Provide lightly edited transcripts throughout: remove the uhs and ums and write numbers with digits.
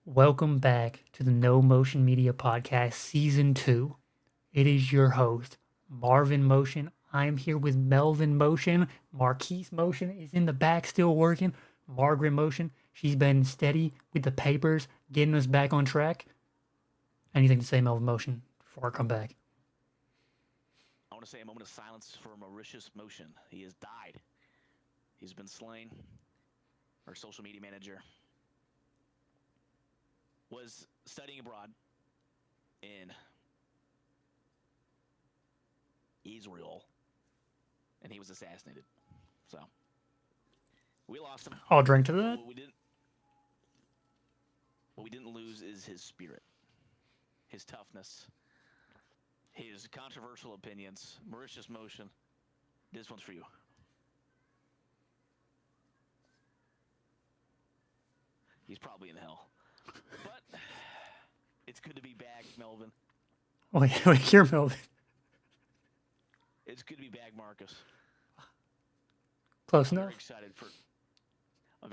Welcome back to the No Motion Media Podcast, Season 2. It is your host, Marvin Motion. I'm here with Melvin Motion. Marquise Motion is in the back still working. Margaret Motion, she's been steady with the papers, getting us back on track. Anything to say, Melvin Motion, before I come back? I want to say a moment of silence for Mauritius Motion. He has died. He's been slain. Our social media manager was studying abroad in Israel, and he was assassinated. So we lost him. I'll drink to that. What we didn't lose is his spirit, his toughness, his controversial opinions. Mauritius Motion, this one's for you. He's probably in hell. But it's good to be back, Melvin. Wait, you're Melvin. It's good to be back, Marcus. Close I'm enough. very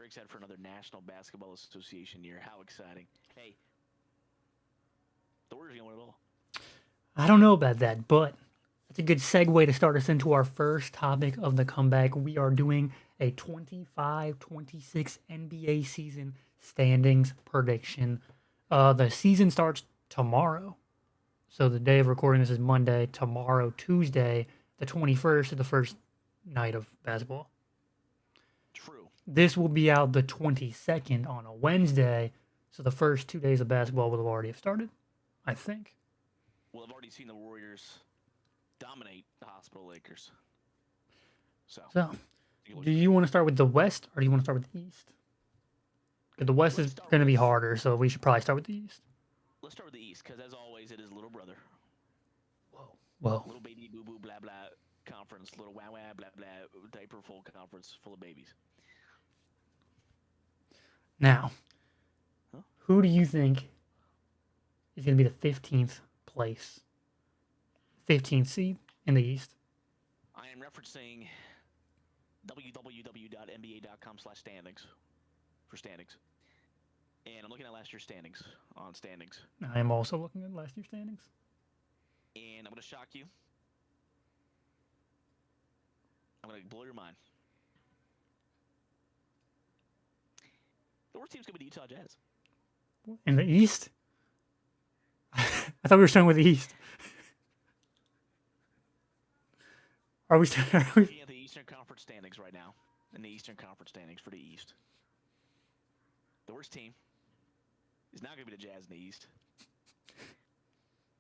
excited for another National Basketball Association year. How exciting. Hey, the Warriors are going to win it all. I don't know about that, but it's a good segue to start us into our first topic of the comeback. We are doing a 25-26 NBA season standings prediction. The season starts tomorrow. So the day of recording this is Monday. Tomorrow, Tuesday, the 21st, is the first night of basketball. True. This will be out the 22nd on a Wednesday. So the first 2 days of basketball will have already started, I think. Well, I've already seen the Warriors dominate the Hospital Lakers. So do you want to start with the West or do you want to start with the East? Because the West is going to be harder, so we should probably start with the East. Let's start with the East, because as always, it is little brother. Whoa. Little baby boo boo blah blah conference, little wow wow blah blah diaper full conference full of babies. Now, who do you think is going to be the 15th place, 15th seed in the East? I am referencing www.nba.com/standings for standings. And I'm looking at last year's standings on standings. I am also looking at last year's standings. And I'm going to shock you. I'm going to blow your mind. The worst team's going to be the Utah Jazz. In the East? I thought we were starting with the East. Are we Looking at the Eastern Conference standings right now. In the Eastern Conference standings for the East. The worst team is not going to be the Jazz in the East.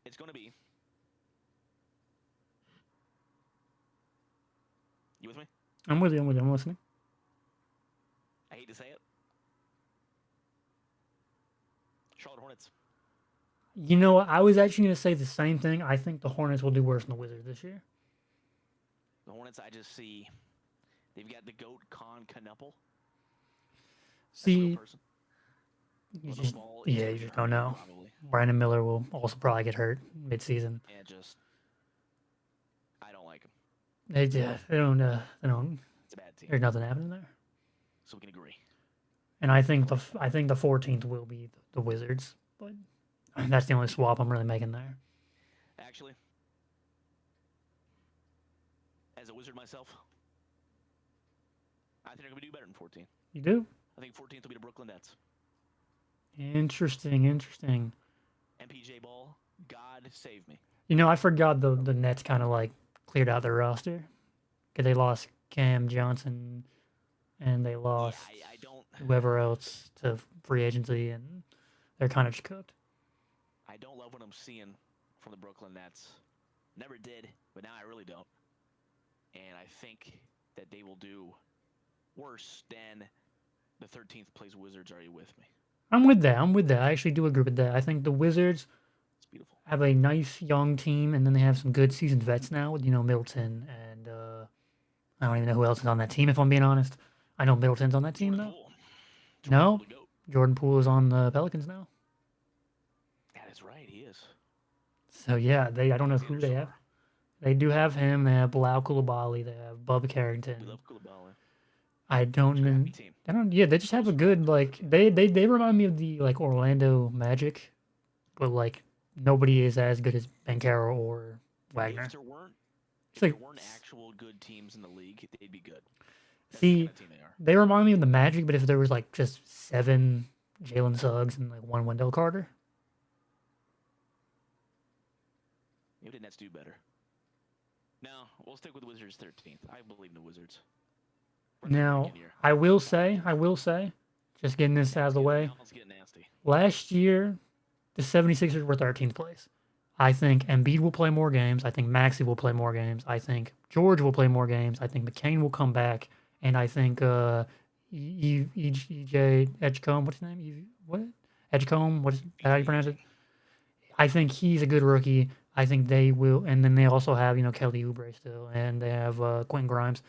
It's going to be... You with me? I'm with you. I'm listening. I hate to say it. Charlotte Hornets. You know what? I was actually going to say the same thing. I think the Hornets will do worse than the Wizards this year. The Hornets, I just see... They've got the GOAT, Con Knuckle. See... You just don't know. Probably. Brandon Miller will also probably get hurt mid-season. And I don't like him. They don't. It's a bad team. There's nothing happening there. So we can agree. And I think the 14th will be the Wizards, but that's the only swap I'm really making there. Actually, as a Wizard myself, I think they're going to do better than 14. You do? I think 14th will be the Brooklyn Nets. Interesting. MPJ Ball, God save me. You know, I forgot the Nets kind of like cleared out their roster because they lost Cam Johnson and they lost whoever else to free agency, and they're kind of just cooked. I don't love what I'm seeing from the Brooklyn Nets. Never did, but now I really don't. And I think that they will do worse than the 13th place Wizards. Are you with me? I'm with that. I actually do agree with that. I think the Wizards have a nice young team, and then they have some good seasoned vets now with, Middleton, and I don't even know who else is on that team, if I'm being honest. I know Middleton's on that team, though. No? Jordan Poole is on the Pelicans now. That is right, he is. So, yeah, I don't know who they have. They do have him. They have Bilal Coulibaly. They have Bubba Carrington. We love Coulibaly. I don't It's a know. crappy team. I don't. Yeah, they just have a good like. They remind me of the like Orlando Magic, but like nobody is as good as Bankero or If Wagner. there weren't It's like actual good teams in the league, they'd be good. That's the kind see, of team they are. they remind me of the Magic, but if there was like just 7 Jalen Suggs and like 1 Wendell Carter. Maybe the Nets do better. No, we'll stick with the Wizards 13th. I believe in the Wizards. Now, I will say, just getting this out of the way. Now let's get nasty. Last year, the 76ers were 13th place. I think Embiid will play more games. I think Maxey will play more games. I think George will play more games. I think McCain will come back. And I think EJ Edgecombe, what's his name? What? Edgecombe? What is that how you pronounce it? I think he's a good rookie. I think they will. And then they also have, Kelly Oubre still. And they have Quentin Grimes.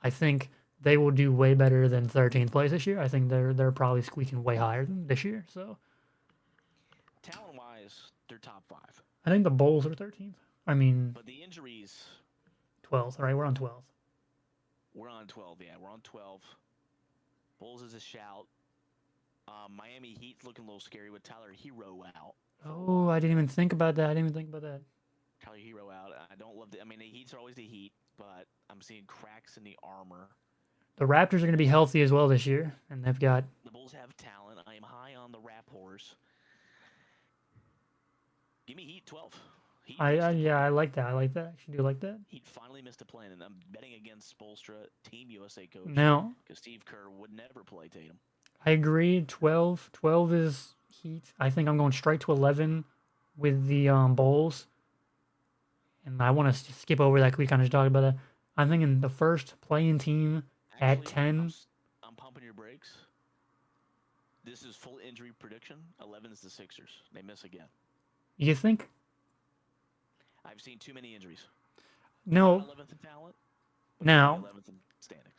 I think they will do way better than 13th place this year. I think they're probably squeaking way higher than this year. So Talent-wise, they're top 5. I think the Bulls are 13th. I mean, but the injuries. 12th, right? We're on 12th. We're on 12. Yeah, we're on 12. Bulls is a shout. Miami Heat's looking a little scary with Tyler Hero out. Oh, I didn't even think about that. Tyler Hero out. I don't love the. I mean, the Heats are always the Heat, but I'm seeing cracks in the armor. The Raptors are going to be healthy as well this year, and they've got. The Bulls have talent. I am high on the Raptors. Give me Heat 12. I like that. I actually do like that. Heat finally missed a plan, and I'm betting against Spoelstra, Team USA coach. Now, because Steve Kerr would never play Tatum. I agree. 12 is Heat. I think I'm going straight to 11 with the Bulls. And I want to skip over that. We kind of just talked about that. I'm thinking the first playing team at 10. I'm pumping your brakes. This is full injury prediction. 11 is the Sixers. They miss again. You think? I've seen too many injuries. No. 11th in talent. Now, 11th in standings.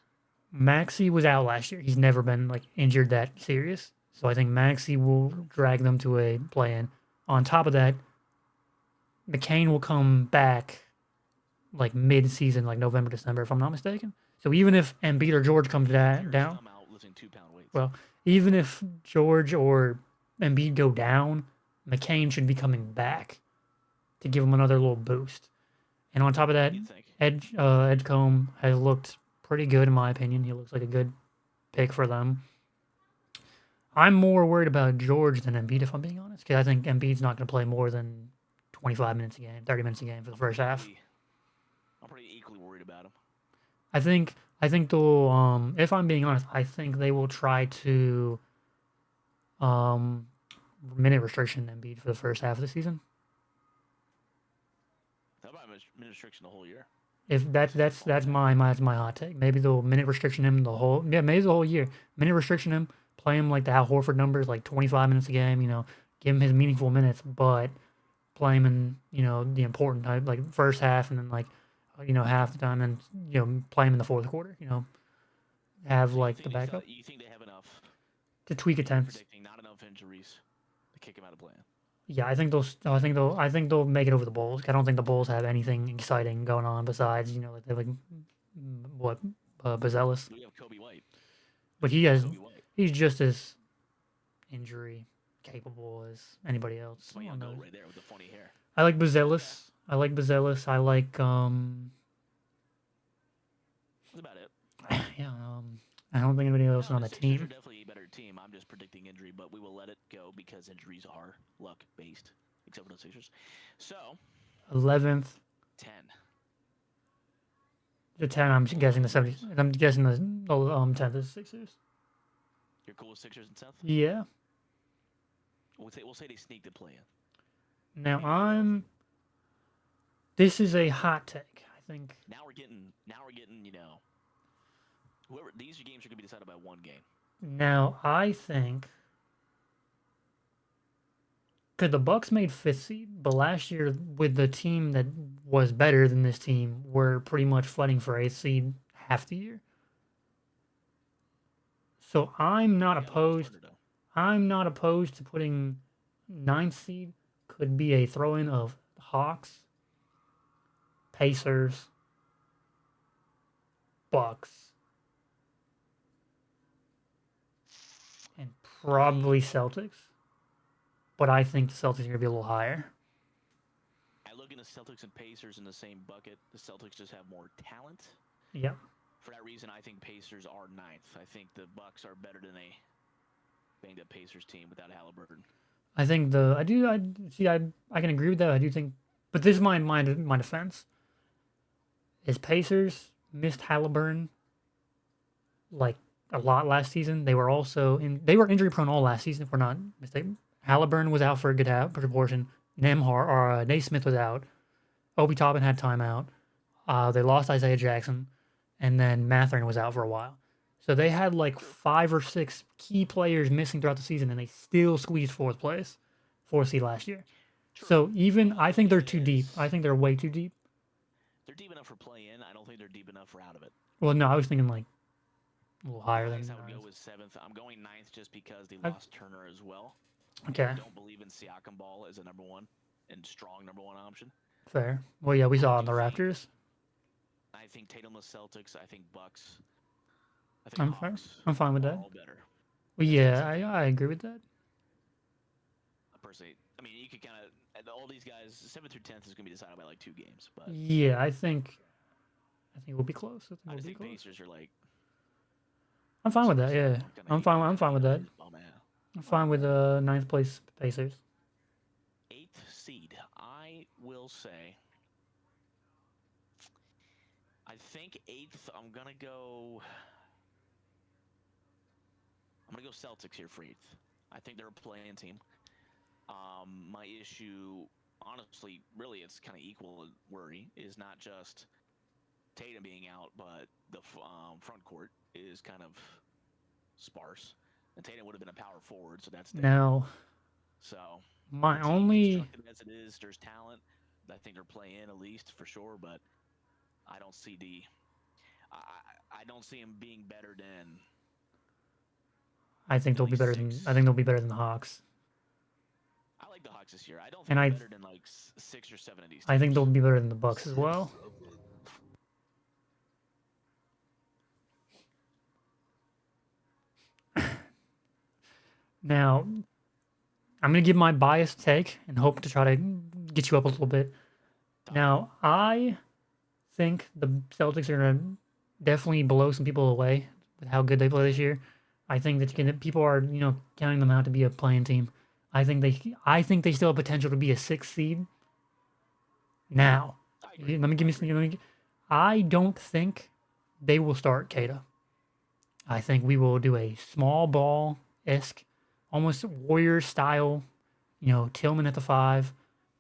Maxey was out last year. He's never been like injured that serious. So I think Maxey will drag them to a play-in. On top of that, McCain will come back like mid-season, like November, December, if I'm not mistaken. So even if Embiid or George comes down, well, even if George or Embiid go down, McCain should be coming back to give him another little boost. And on top of that, Edgecombe has looked pretty good in my opinion. He looks like a good pick for them. I'm more worried about George than Embiid, if I'm being honest, because I think Embiid's not going to play more than 25 minutes a game, 30 minutes a game for the first half. I'm pretty equally worried about him. I think they'll, if I'm being honest, I think they will try to minute restriction Embiid for the first half of the season. How about minute restriction the whole year? If that's my hot take. Maybe they'll minute restriction him maybe the whole year. Minute restriction him, play him like the Al Horford numbers, like 25 minutes a game. Give him his meaningful minutes, but play him in the important time, like first half, and then like half the time, and play him in the fourth quarter. Have like the backup. You think they have enough to tweak a tense? Predicting not enough injuries to kick him out of plan. Yeah, I think they'll make it over the Bulls. I don't think the Bulls have anything exciting going on besides like they Bazelis. We have Kobe White, but he's just as injury capable as anybody else. Right there with the funny hair. I like Bazelis. I like That's about it. Yeah, I don't think anybody else on the team. Sixers are definitely a better team. I'm just predicting injury, but we will let it go because injuries are luck based, except for the Sixers. So 11th. 10. The 10. I'm guessing the 70s. I'm guessing the 10th is Sixers. You're cool with Sixers and 10th? Yeah. We'll say they sneak the play in. Now This is a hot take. I think. Now we're getting. Whoever these games are going to be decided by one game. Now I think. Because the Bucks made 5th seed, but last year with the team that was better than this team, were pretty much fighting for 8th seed half the year. So I'm not opposed. I'm not opposed to putting 9th seed. Could be a throw-in of Hawks, Pacers, Bucks, Probably Celtics, but I think the Celtics are going to be a little higher. I look at the Celtics and Pacers in the same bucket. The Celtics just have more talent. Yep. For that reason, I think Pacers are ninth. I think the Bucks are better than a banged-up Pacers team without Halliburton. I think I can agree with that. I do think, but this is my defense. Is Pacers missed Halliburton like a lot last season. They were also they were injury prone all last season. If we're not mistaken, Halliburton was out for a good proportion. Naismith was out. Obi Toppin had timeout. They lost Isaiah Jackson, and then Mathurin was out for a while. So they had like 5 or 6 key players missing throughout the season, and they still squeezed fourth seed last year. True. So even I think they're too deep. I think they're way too deep. They're deep enough for play-in. I don't think they're deep enough for out of it. Well, no, I was thinking like a little higher than. I would go with 7th. I'm going 9th just because they lost Turner as well. Okay. I don't believe in Siakam ball as a number 1 and strong number 1 option. Fair. Well, yeah, we saw it on the Raptors. I think Tatumless Celtics. I think Bucks. I think I'm fine. I'm fine with that. All better. Well, yeah, I agree with that. Personally, I mean, you could kind of all these guys 7th through 10th is going to be decided by like 2 games, but yeah, I think we'll be close. I think Pacers are like. I'm fine with that. Yeah, I'm fine with that. Oh man. I'm fine with 9th place Pacers. 8th seed. I will say. I think 8th. I'm gonna go Celtics here for 8th. I think they're a play-in team. My issue, honestly, really, it's kind of equal worry, is not just Tatum being out, but the front court is kind of sparse. And Tatum would have been a power forward, so that's now. So my only as it is, there's talent. I think they're playing at least for sure, but I don't see I don't see him being better than. I think they'll be better than. I think they'll be better than the Hawks. I like the Hawks this year. I don't think they're better than like 6 or 7 of these teams. I think they'll be better than the Bucks as well. Now, I'm going to give my biased take and hope to try to get you up a little bit. Now, I think the Celtics are going to definitely blow some people away with how good they play this year. I think that people are, counting them out to be a playing team. I think they still have potential to be a 6th seed. Now, I don't think they will start Kata. I think we will do a small ball-esque, almost Warriors style, Tillman at the 5,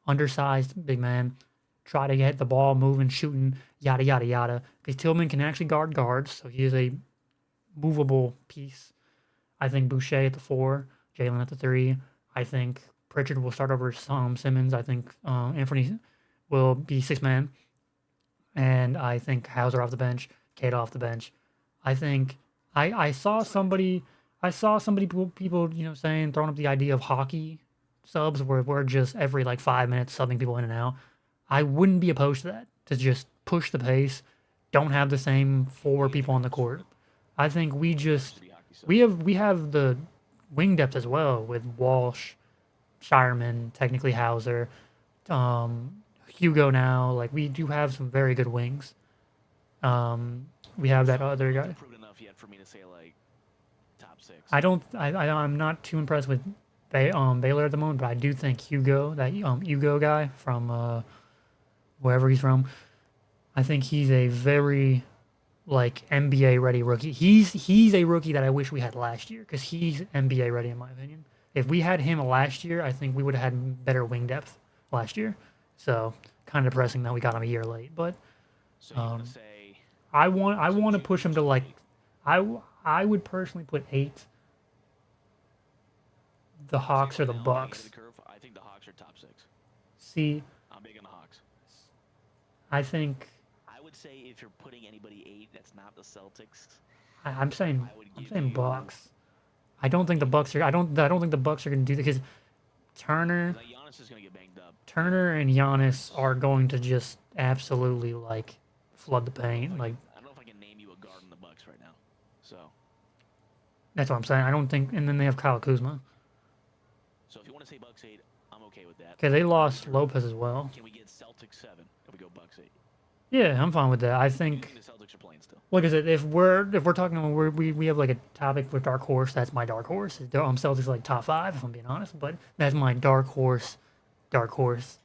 undersized big man, try to get the ball moving, shooting, yada, yada, yada. Because Tillman can actually guard guards, so he is a movable piece. I think Boucher at the 4, Jalen at the 3. I think Pritchard will start over Simmons. I think Anthony will be 6th man. And I think Hauser off the bench, Kate off the bench. I think I saw people saying, throwing up the idea of hockey subs where we're just every like 5 minutes subbing people in and out. I wouldn't be opposed to that, to just push the pace, don't have the same 4 people on the court. I think we have the wing depth as well with Walsh, Shireman, technically Hauser, Hugo now. Like, we do have some very good wings. We have that other guy. Enough yet for me to say like top 6. I'm not too impressed with Baylor at the moment, but I do think Hugo guy from wherever he's from, I think he's a very like NBA ready rookie. He's a rookie that I wish we had last year because he's NBA ready in my opinion. If we had him last year, I think we would have had better wing depth last year. So kind of depressing that we got him a year late. But so you want to say I want to push him to like I would personally put 8. The Hawks or the Bucks. I think the Hawks are top 6. See, I'm big on the Hawks. I think. I would say if you're putting anybody 8, that's not the Celtics. I'm saying Bucks. I don't think the Bucks are. I don't think the Bucks are going to do that because Turner. Giannis is going to get banged up. Turner and Giannis are going to just absolutely like flood the paint. I don't know if I can name you a guard in the Bucks right now. So. That's what I'm saying. I don't think, and then they have Kyle Kuzma. So if you want to say Bucks 8, I'm okay with that. Okay, they lost Lopez as well. Can we get Celtics 7 if we go Bucks 8? Yeah, I'm fine with that. I Do you think, think the Celtics are playing still? like I said, if we're talking, we have like a topic with dark horse. That's my dark horse. Celtics like top 5, if I'm being honest. But that's my dark horse. Dark horse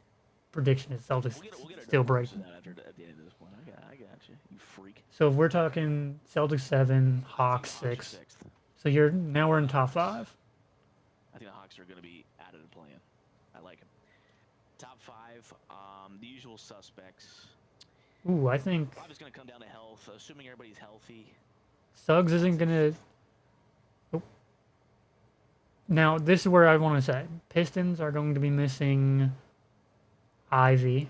prediction is Celtics We'll get our still dark horse breaking. at the end of this point. I got you. You freak. So if we're talking Celtics 7, I Hawks think the Hawks 6. are 6th. So now we're in top 5. I think the Hawks are going to be out of the plan. I like them. Top 5, the usual suspects. Ooh, I think A lot of it's going to come down to health. Assuming everybody's healthy. Suggs isn't gonna. Oh. Now this is where I want to say Pistons are going to be missing Ivy,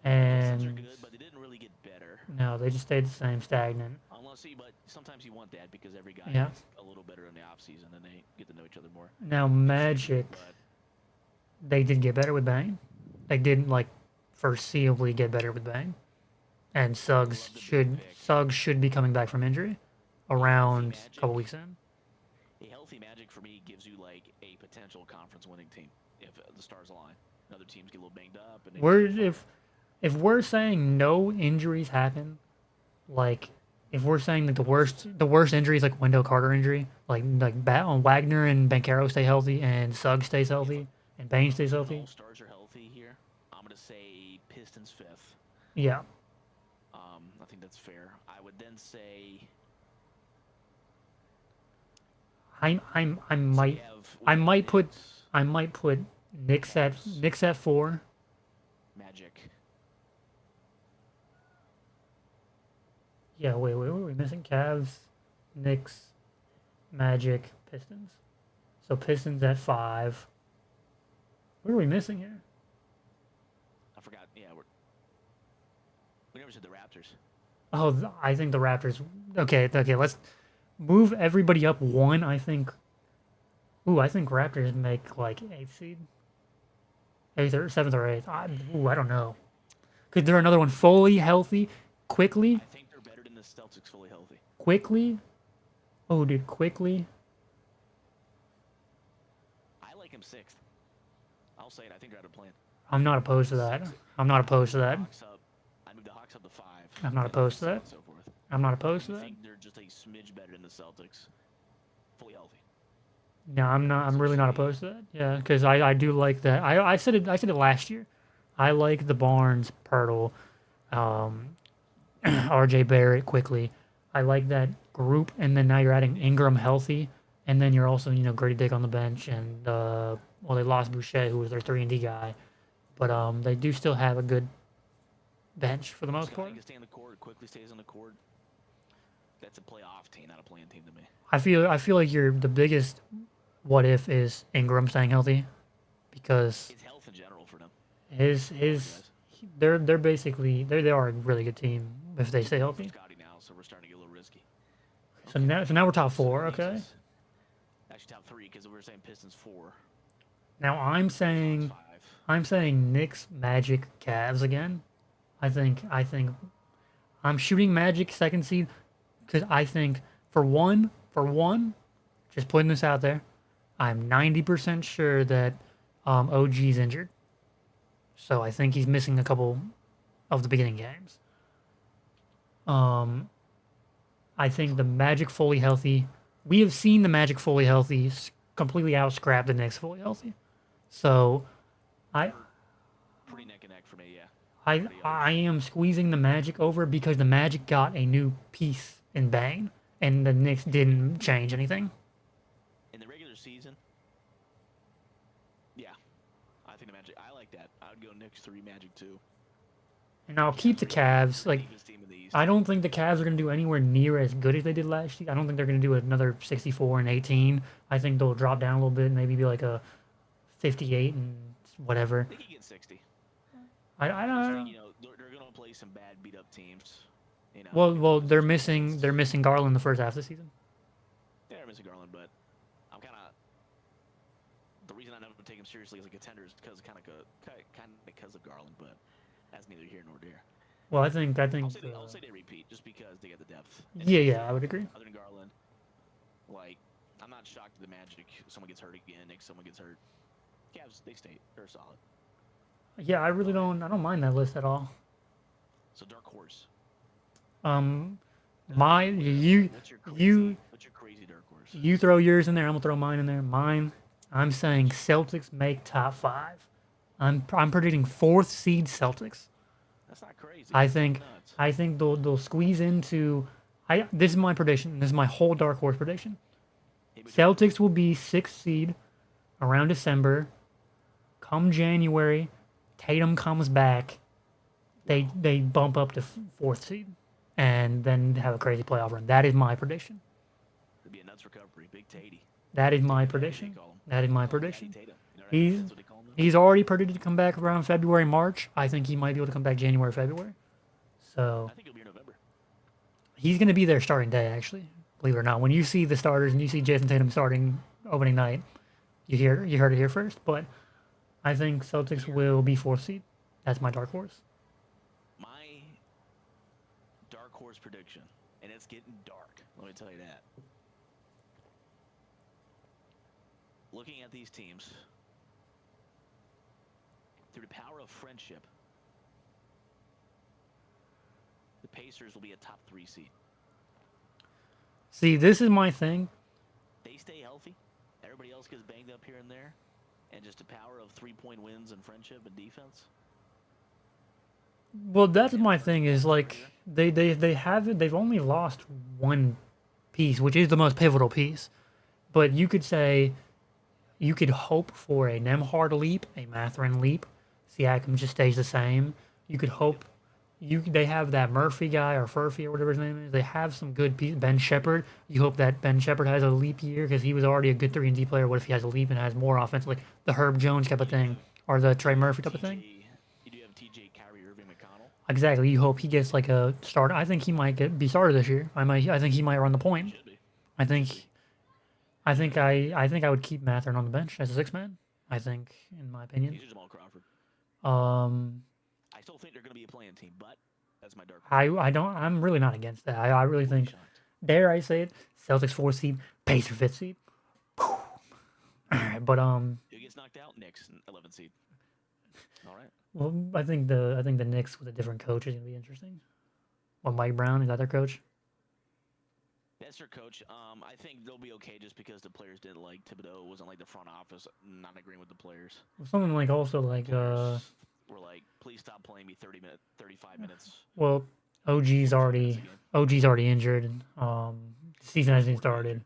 Pistons are and good, but they didn't really get better. no, they just stayed the same, stagnant. Unless but sometimes you want that because every guy Yeah. is a little better in the offseason and they get to know each other more. Now Magic, But they did get better with Bane. They didn't like foreseeably get better with Bane, and love the big pick. Suggs should be coming back from injury around a couple Magic. weeks in. A healthy Magic for me gives you like a potential conference winning team if the stars align. Other teams get a little banged up. And If we're saying no injuries happen, like if we're saying that the worst injuries like Wendell Carter injury, like Wagner and Bankero stay healthy and Suggs stays healthy and Bane stays healthy. All stars are healthy here. I'm gonna say Pistons 5th. Yeah, I think that's fair. I would then say I so might we have put Knicks, Knicks at 4. Magic. Yeah, wait, what are we missing? Cavs, Knicks, Magic, Pistons. So Pistons at 5. What are we missing here? I forgot. Yeah, we never said the Raptors. Oh, I think the Raptors. Okay, let's move everybody up 1. I think. Ooh, I think Raptors make like 8th seed, 8th or 7th or 8th. I don't know. Could there another one fully healthy, quickly, I think they're better than the Celtics fully healthy. quickly? Oh, dude, quickly. I like him 6th. I'll say it. I think they're out of plan. I'm not opposed to that. I'm not opposed to that. I moved the Hawks up to 5. I'm not opposed to that. And so forth. I'm not opposed to I that. think they're just a smidge better than the Celtics. Fully healthy. No, I'm not. I'm really not opposed to that. Yeah, because I do like that. I said it last year. I like the Barnes, Pirtle, R.J. Barrett quickly. I like that group, and then now you're adding Ingram healthy, and then you're also Grady Dick on the bench, and well they lost Boucher who was their 3-and-D guy, but they do still have a good bench for the most part. Can stay on the court. Quickly stays on the court. That's a playoff team, not a playing team to me. I feel like the biggest what if is Ingram staying healthy, because It's health in general for them. they're basically they are a really good team if they stay healthy. Scotty now, so we're starting to get a little risky. So now we're top 4, okay? Actually, top 3 because we were saying Pistons 4. Now I'm saying Hawks 5. Knicks, Magic, Cavs again. I think I'm shooting Magic 2nd seed because I think for one, just putting this out there, I'm 90% sure that OG's injured. So I think he's missing a couple of the beginning games. I think the Magic fully healthy. We have seen the Magic fully healthy completely out-scrap the Knicks fully healthy. So I Pretty neck and neck for me, yeah. I am squeezing the Magic over because the Magic got a new piece in Bane, and the Knicks didn't change anything. In the regular season, yeah, I think the Magic. I like that. I would go Knicks 3, Magic 2. And I'll keep the Cavs. Like, Deepest team in the East. I don't think the Cavs are going to do anywhere near as good as they did last year. I don't think they're going to do another 64 and 18. I think they'll drop down a little bit and maybe be like a 58 and whatever. They could get 60. I I don't just know. think, they're going to play some bad, beat up teams. Well, they're missing Garland the first half of the season. Yeah, they're missing Garland, but I'm kind of the reason I never take him seriously as a contender is because because of Garland, but that's neither here nor there. Well, I think I'll say they repeat just because they get the depth. yeah, I would agree. Other than Garland, Like, I'm not shocked at the Magic. Someone gets hurt again. Next, someone gets hurt. Cavs, they stay. They're solid. Yeah, I really don't. I don't mind that list at all. So dark horse. Um, my you What's your you crazy dark horse? you throw yours in there. I'm gonna throw mine in there. Mine. I'm saying Celtics make top 5. I'm predicting 4th seed Celtics. That's not crazy. I That's not think nuts. I think they'll squeeze into. This is my prediction. This is my whole dark horse prediction. Celtics will be 6th seed around December. Come January, Tatum comes back. They bump up to 4th seed, and then have a crazy playoff run. That is my prediction. It'd be a nuts recovery. Big Tatey. That is my Tatey, prediction. they call him. That is my Daddy prediction. Tatum. You know what I mean? He's That's what they call him now. he's already predicted to come back around February, March. I think he might be able to come back January, February. So I think he'll be in November. he's going to be there starting day, actually. Believe it or not, when you see the starters and you see Jason Tatum starting opening night, you heard it here first. But I think Celtics will be 4th seed. That's my dark horse. My dark horse prediction, and it's getting dark. Let me tell you that. Looking at these teams, through the power of friendship, the Pacers will be a top 3 seed. See, this is my thing. They stay healthy. Everybody else gets banged up here and there. And just the power of 3-point wins and friendship and defense. Well, that's my thing. Is like they've only lost one piece, which is the most pivotal piece. But you could say you could hope for a Nemhard leap, a Mathurin leap. Siakam just stays the same. You could hope they have that Murphy guy or Furphy or whatever his name is. They have some good pieces. Ben Shepherd. You hope that Ben Shepherd has a leap year because he was already a good 3-and-D player. What if he has a leap and has more offense, like the Herb Jones type of thing or the Trey Murphy type of thing? You do have TJ, Kyrie Irving, McConnell. Exactly. You hope he gets like a start. I think he might be starter this year. I think he might run the point. Should be. I think I would keep Mathurin on the bench as a 6-man. I think, in my opinion. He's Jamal Crawford. I still think they're going to be a playing team, but that's my dark horse. I'm really not against that. I really think, dare I say it, Celtics 4th seed, Pacers 5th seed. All right, but Who gets knocked out? Knicks 11th seed. All right. well, I think the Knicks with a different coach is gonna be interesting. Well, Mike Brown is that their coach? That's their coach. I think they'll be okay just because the players didn't like Thibodeau. It wasn't like the front office not agreeing with the players. Something like also like Players were like, please stop playing me 35 minutes. well, OG's already injured. And, season hasn't even started.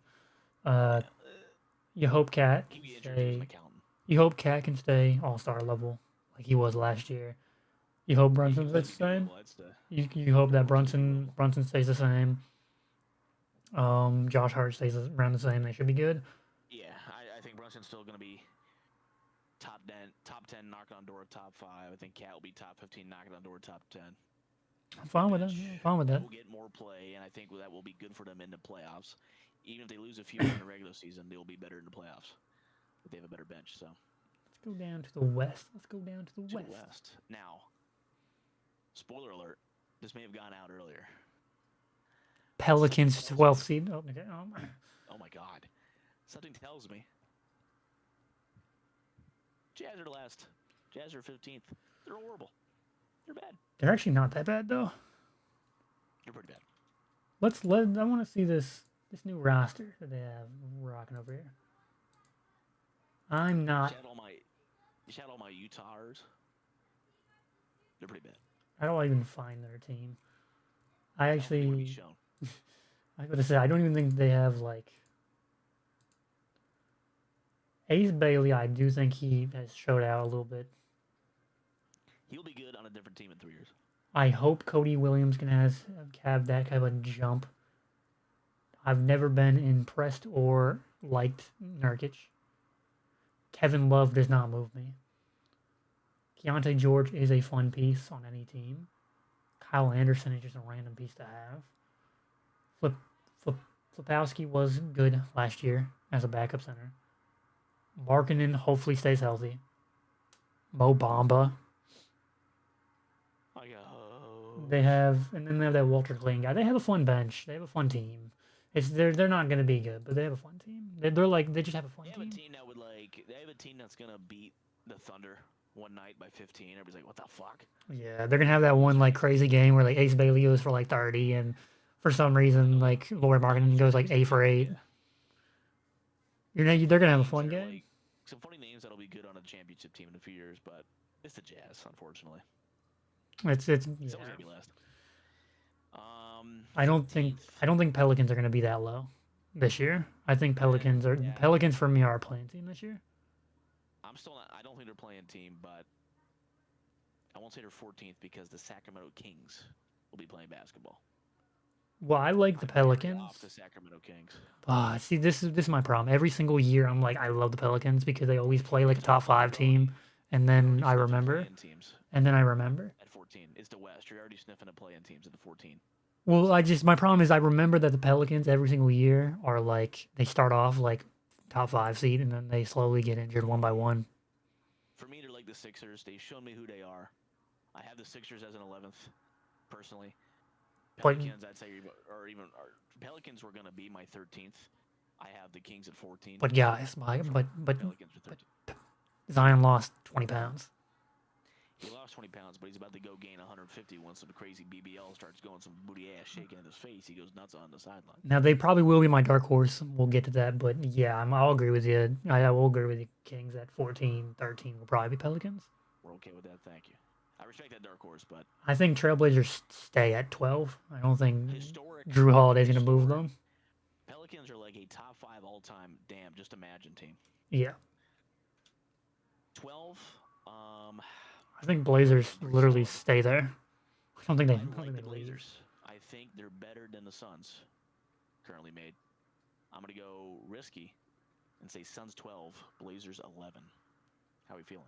You hope Cat Keep me can injured, he was stay. my accountant. You hope Cat can stay all-star level like he was last year. You hope Brunson stays the same. You hope that Brunson stays the same. Josh Hart stays around the same. They should be good. Yeah, I think Brunson's still going to be top 10, knocking on door of top 5. I think Cat will be top 15, knocking on door of top 10. I'm fine with that. I'm fine with that. We'll get more play, and I think that will be good for them in the playoffs. Even if they lose a few in the regular season, they will be better in the playoffs if they have a better bench. So let's go down to the West. West. Now, spoiler alert, this may have gone out earlier. Pelicans 12th seed. Oh, okay. Oh my God. Something tells me. Jazz are last. Jazz are 15th. They're horrible. They're bad. They're actually not that bad though. They're pretty bad. I want to see this new roster that they have rocking over here. I'm not. You shout all my Utahers. They're pretty bad. I don't even find their team. I actually. I was going to say I don't even think they have like. Ace Bailey, I do think he has showed out a little bit. He'll be good on a different team in 3 years. I hope Cody Williams can have that kind of a jump. I've never been impressed or liked Nurkic. Kevin Love does not move me. Keontae George is a fun piece on any team. Kyle Anderson is just a random piece to have. Flipowski was good last year as a backup center. Markkanen hopefully stays healthy. Mo Bamba. And then they have that Walter Clayton guy. They have a fun bench. They have a fun team. They're not gonna be good, but they have a fun team. They're like they just have a fun They have a team. team that would like. They have a team that's gonna beat the Thunder one night by 15. Everybody's like, "What the fuck?" Yeah, they're gonna have that one like crazy game where like Ace Bailey goes for like 30, and for some reason like Lord Martin goes like 8 for 8. Yeah. They're Funny gonna have a names fun that are game. like some funny names that'll be good on a championship team in a few years, but it's the Jazz, unfortunately. It's It's yeah. always gonna be last. I don't think 15th. I don't think Pelicans are gonna be that low this year. I think Yeah. Pelicans for me are a playing team this year. I'm still not. I don't think they're playing team, but I won't say they're 14th because the Sacramento Kings will be playing basketball. Well, I like the I'm very off Pelicans. the Sacramento Kings. See, this is my problem. Every single year, I'm like, I love the Pelicans because they always play like a top five team, and You're then already I sniffing remember, play-in teams and then I remember. at 14. It's the West. You're already sniffing at play-in teams at the 14. Well, my problem is I remember that the Pelicans every single year are like they start off like top five seed, and then they slowly get injured one by one. For me, they're like the Sixers. They've shown me who they are. I have the Sixers as an 11th, personally. But Pelicans, I'd say, or Pelicans were gonna be my 13th. I have the Kings at 14. but guys, Pelicans are 13. Zion lost 20 pounds. He lost 20 pounds, but he's about to go gain 150 once some crazy BBL starts going some booty ass shaking in his face. He goes nuts on the sideline. Now they probably will be my dark horse. We'll get to that, but yeah, I'll agree with you. I will agree with you. Kings at 14, 13 will probably be Pelicans. We're okay with that. Thank you. I respect that dark horse, but I think Trailblazers stay at 12. I don't think historic. Drew Holiday's going to move them. Pelicans are like a top 5 all-time. Damn, just imagine team. Yeah. 12. I think Blazers literally stay there. I don't think they. I I don't like think the they leave. Blazers. I think they're better than the Suns currently made. I'm gonna go risky and say Suns 12, Blazers 11. How are we feeling?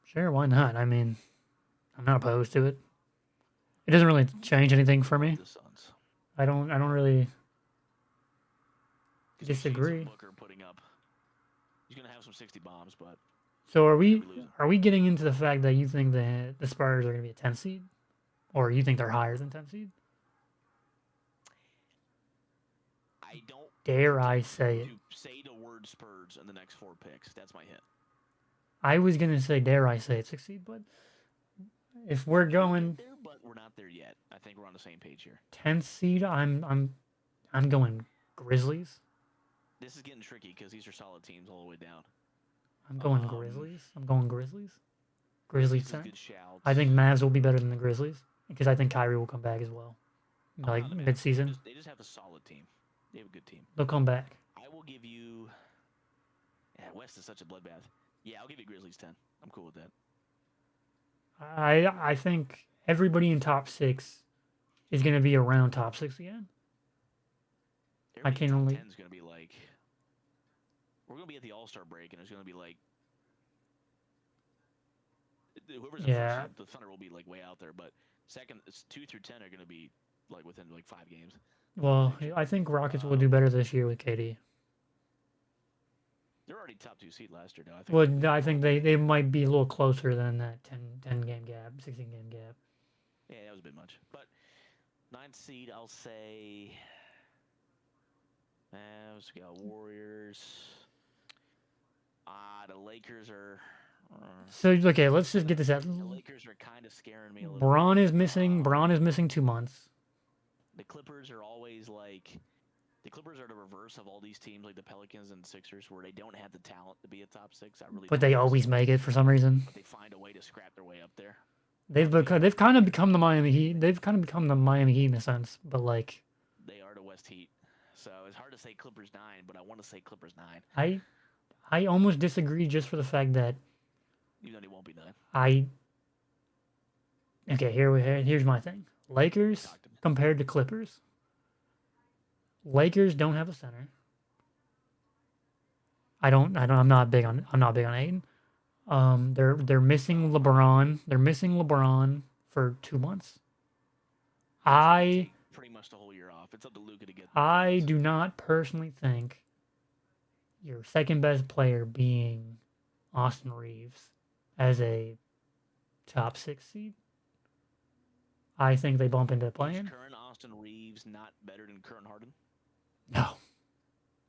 Sure, why not? I mean, I'm not opposed to it. It doesn't really change anything for me. The Suns. I don't really 'Cause we've seen some disagree. Booker putting up. He's gonna have some 60 bombs, but So they're gonna be losing. are we getting into the fact that you think the Spurs are going to be a 10 seed, or you think they're higher than 10 seed? I don't Dare I say it? to say the word Spurs in the next 4 picks. That's my hint. I was going to say dare I say it 6 seed, but if we're going there, but we're not there yet. I think we're on the same page here. 10th seed, I'm going Grizzlies. This is getting tricky because these are solid teams all the way down. I'm going Grizzlies. I'm going Grizzlies. Grizzlies 10. Good shouts. I think Mavs will be better than the Grizzlies because I think Kyrie will come back as well. Like mid-season, They just have a solid team. They have a good team. they'll come back. I will give you. Yeah, West is such a bloodbath. Yeah, I'll give you Grizzlies 10. I'm cool with that. I think everybody in top 6 is going to be around top 6 again. I can only. 10 is going to be like. We're going to be at the All-Star break, and there's going to be like. Whoever's first, the Thunder will be like way out there, but second, it's 2 through 10 are going to be like within like 5 games. Well, I think Rockets will do better this year with KD. They're already top 2 seed last year, though. I think they might be a little closer than that 10 game gap, 16 game gap. Yeah, that was a bit much. But 9th seed, I'll say. Mavs, we got Warriors. The Lakers are. So okay, let's just get this out. The Lakers are kind of scaring me a little. Braun is missing. Braun is missing 2 months. The Clippers are always like. The Clippers are the reverse of all these teams, like the Pelicans and Sixers, where they don't have the talent to be a top 6. But they always make it for some reason. But they find a way to scrap their way up there. They've kind of become the Miami Heat. They've kind of become the Miami Heat in a sense, but like. They are the West Heat, so it's hard to say Clippers 9, but I want to say Clippers 9. I almost disagree just for the fact that. Even though they won't be 9. Okay, here's my thing. Lakers compared to Clippers. Lakers don't have a center. I'm not big on Aiden. They're missing LeBron. They're missing LeBron for 2 months. Pretty much the whole year off. It's up to Luka to get. I do not personally think your second best player being Austin Reeves as a top 6 seed. I think they bump into Is playing. current Austin Reeves not better than current Harden? No.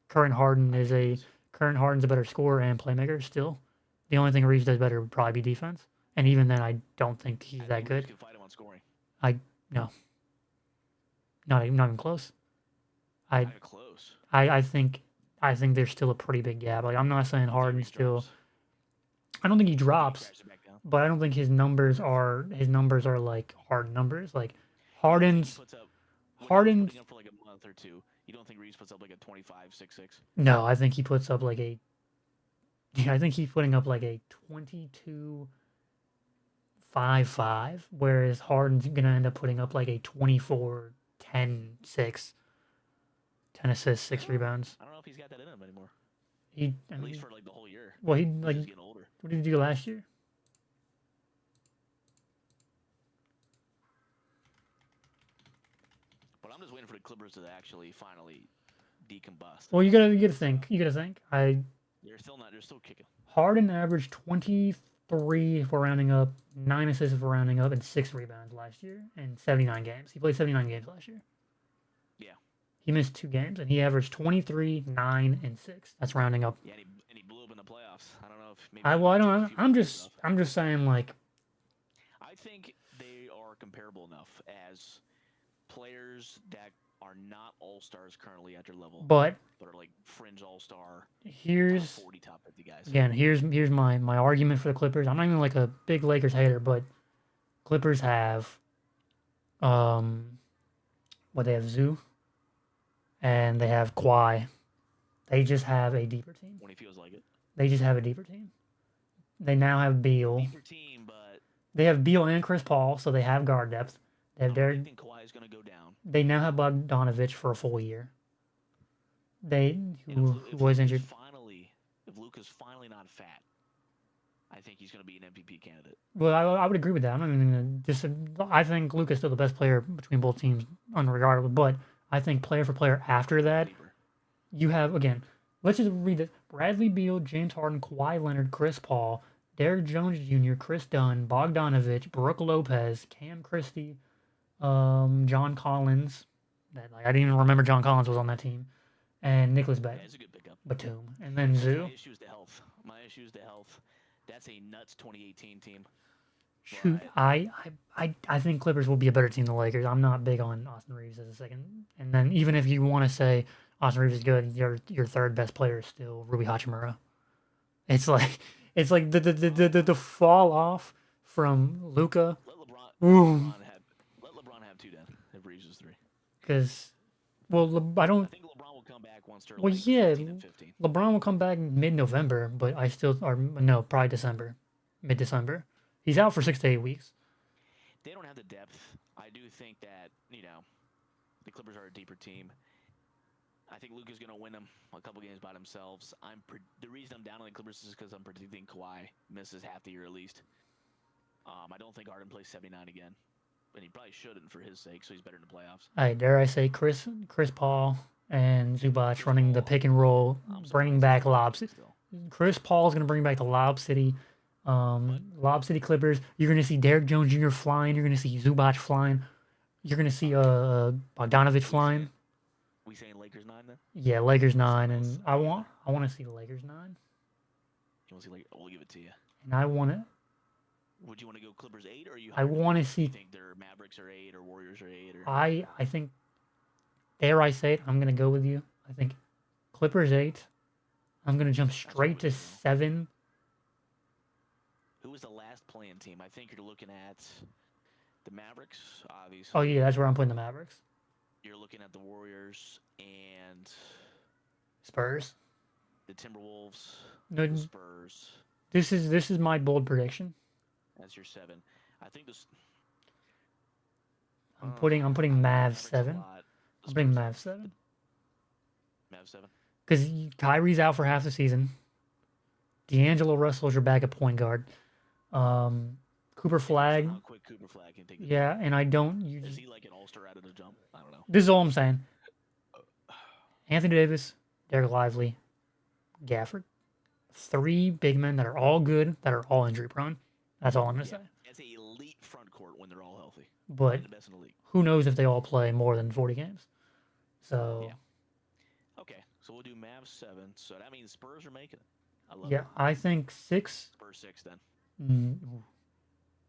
Current Harden I is think he a is. Current Harden's a better scorer and playmaker still. The only thing Reeves does better would probably be defense. And even then, I don't think he's I that think Reeves good. can fight him on scoring. I no, not even close. I Not even close. I think there's still a pretty big gap. Like I'm not saying You think Harden Reeves still. drops? I don't think he You think he drops, crashes back down? but I don't think his numbers are like hard numbers. Like You don't think he Harden's puts up when he was Harden's. putting up for like a month or two? You don't think Reeves puts up like a 25-6-6? No, I think he puts up like a. Yeah, I think he's putting up like a 22-5-5, whereas Harden's gonna end up putting up like a 24-10-6, 10 assists, 6 rebounds. I don't know if he's got that in him anymore. I At least mean, for like the whole year. well, he He's like just getting older. what did he do last year? But I'm just waiting for the Clippers to actually finally decombust. Well, you gotta think. You gotta think. They're still not. They're still kicking. Harden averaged 23 for rounding up, 9 assists for rounding up, and 6 rebounds last year in 79 games. He played 79 games last year. Yeah. He missed 2 games, and he averaged 23, 9, and 6. That's rounding up. Yeah, and he blew up in the playoffs. I don't know if maybe. Well, I he took don't a know. few more games off. I'm just saying, like, I think they are comparable enough as players that are not all stars currently at their level, but but are like fringe all star, top here's 40, top 50 guys. again, here's my argument for the Clippers. I'm not even like a big Lakers hater, but Clippers have they have Zoo and they have Kawhi. They just have a deeper team. When he feels like it. They just have a deeper team. They now have Beal. Deeper team, but They have Beal and Chris Paul, so they have guard depth. I really think Kawhi is going to go down. They now have Bogdanovich for a full year. Who was injured. If Luka's finally not fat, I think he's going to be an MVP candidate. Well, I would agree with that. I'm not even gonna I think Luka's still the best player between both teams, unregardless. But I think player for player after that, you have again. Let's just read it: Bradley Beal, James Harden, Kawhi Leonard, Chris Paul, Derrick Jones Jr., Chris Dunn, Bogdanovich, Brooke Lopez, Cam Christie, John Collins. I didn't even remember John Collins was on that team, and Nicholas Yeah, it's a good pickup. Batum, and then Zoo. My issue is the health. That's a nuts 2018 team. Shoot, I think Clippers will be a better team than the Lakers. I'm not big on Austin Reeves as a second. And then even if you want to say Austin Reeves is good, your third best player is still Rui Hachimura. It's like the fall off from Luka. Let LeBron have two then if Reeves is 3. Because I don't. I think LeBron will come back once they're 15 and 15. LeBron will come back mid-November, but probably December, mid-December. He's out for 6 to 8 weeks. They don't have the depth. I do think that, the Clippers are a deeper team. I think Luka's going to win them a couple games by themselves. The reason I'm down on the Clippers is because I'm predicting Kawhi misses half the year at least. I don't think Harden plays 79 again. And he probably shouldn't for his sake, so he's better in the playoffs. All right, dare I say Chris Paul and Zubac running the pick and roll, bringing back Lob City. Chris Paul is going to bring back the Lob City Clippers. You're going to see Derrick Jones Jr. flying. You're going to see Zubac flying. You're going to see Bogdanovich flying. We saying Lakers 9 then? Yeah, Lakers 9, and I want to see the Lakers 9. You want to see we'll give it to you. And I want to. Would you want to go Clippers 8 or you? I want to see. You think they're Mavericks are 8 or Warriors are 8 or? I think. Dare I say it? I'm going to go with you. I think Clippers 8. I'm going to jump straight to 7. Who was the last playing team? I think you're looking at the Mavericks, obviously. Oh yeah, that's where I'm putting the Mavericks. You're looking at the Warriors and Spurs. The Timberwolves. No, the Spurs. This is my bold prediction. That's your 7. I think this. I'm putting Mavs 7. I'm putting Mavs 7. Mavs 7. Because Kyrie's out for half the season. D'Angelo Russell's your backup point guard. Cooper Flag. How quick Cooper Flag can take the Yeah, and I don't. Is he like an all-star out of the jump? I don't know. This is all I'm saying. Anthony Davis, Derek Lively, Gafford. 3 big men that are all good, that are all injury prone. That's all I'm going to say. As an elite front court when they're all healthy. but The best in the league. who knows if they all play more than 40 games? So Yeah. Okay, so we'll do Mavs 7. So that means Spurs are making it. I love yeah, it. I think 6. Spurs 6 then. Mm,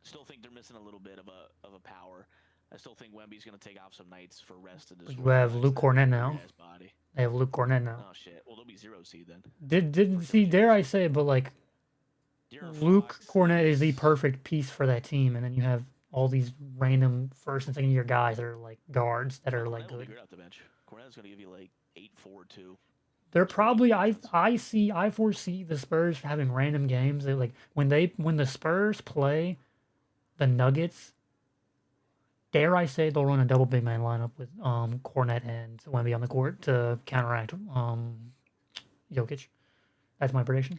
Still think they're missing a little bit of a power. I still think Wemby's going to take off some nights for rest and just you have relax Luke that Cornett weird now. ass body. They have Luke Cornett now. Oh shit. Well, they'll be 0 seed then. Did see? Dare I say it? But like, Luke Fox Cornett is the perfect piece for that team, and then you have all these random first and second year guys that are like guards that are like Cornett will be good. great off the bench. Cornett's going to give you like 8-4-2. They're probably defense. I foresee the Spurs having random games. They like when the Spurs play the Nuggets. Dare I say they'll run a double big man lineup with Cornette and Wemby on the court to counteract Jokic. That's my prediction.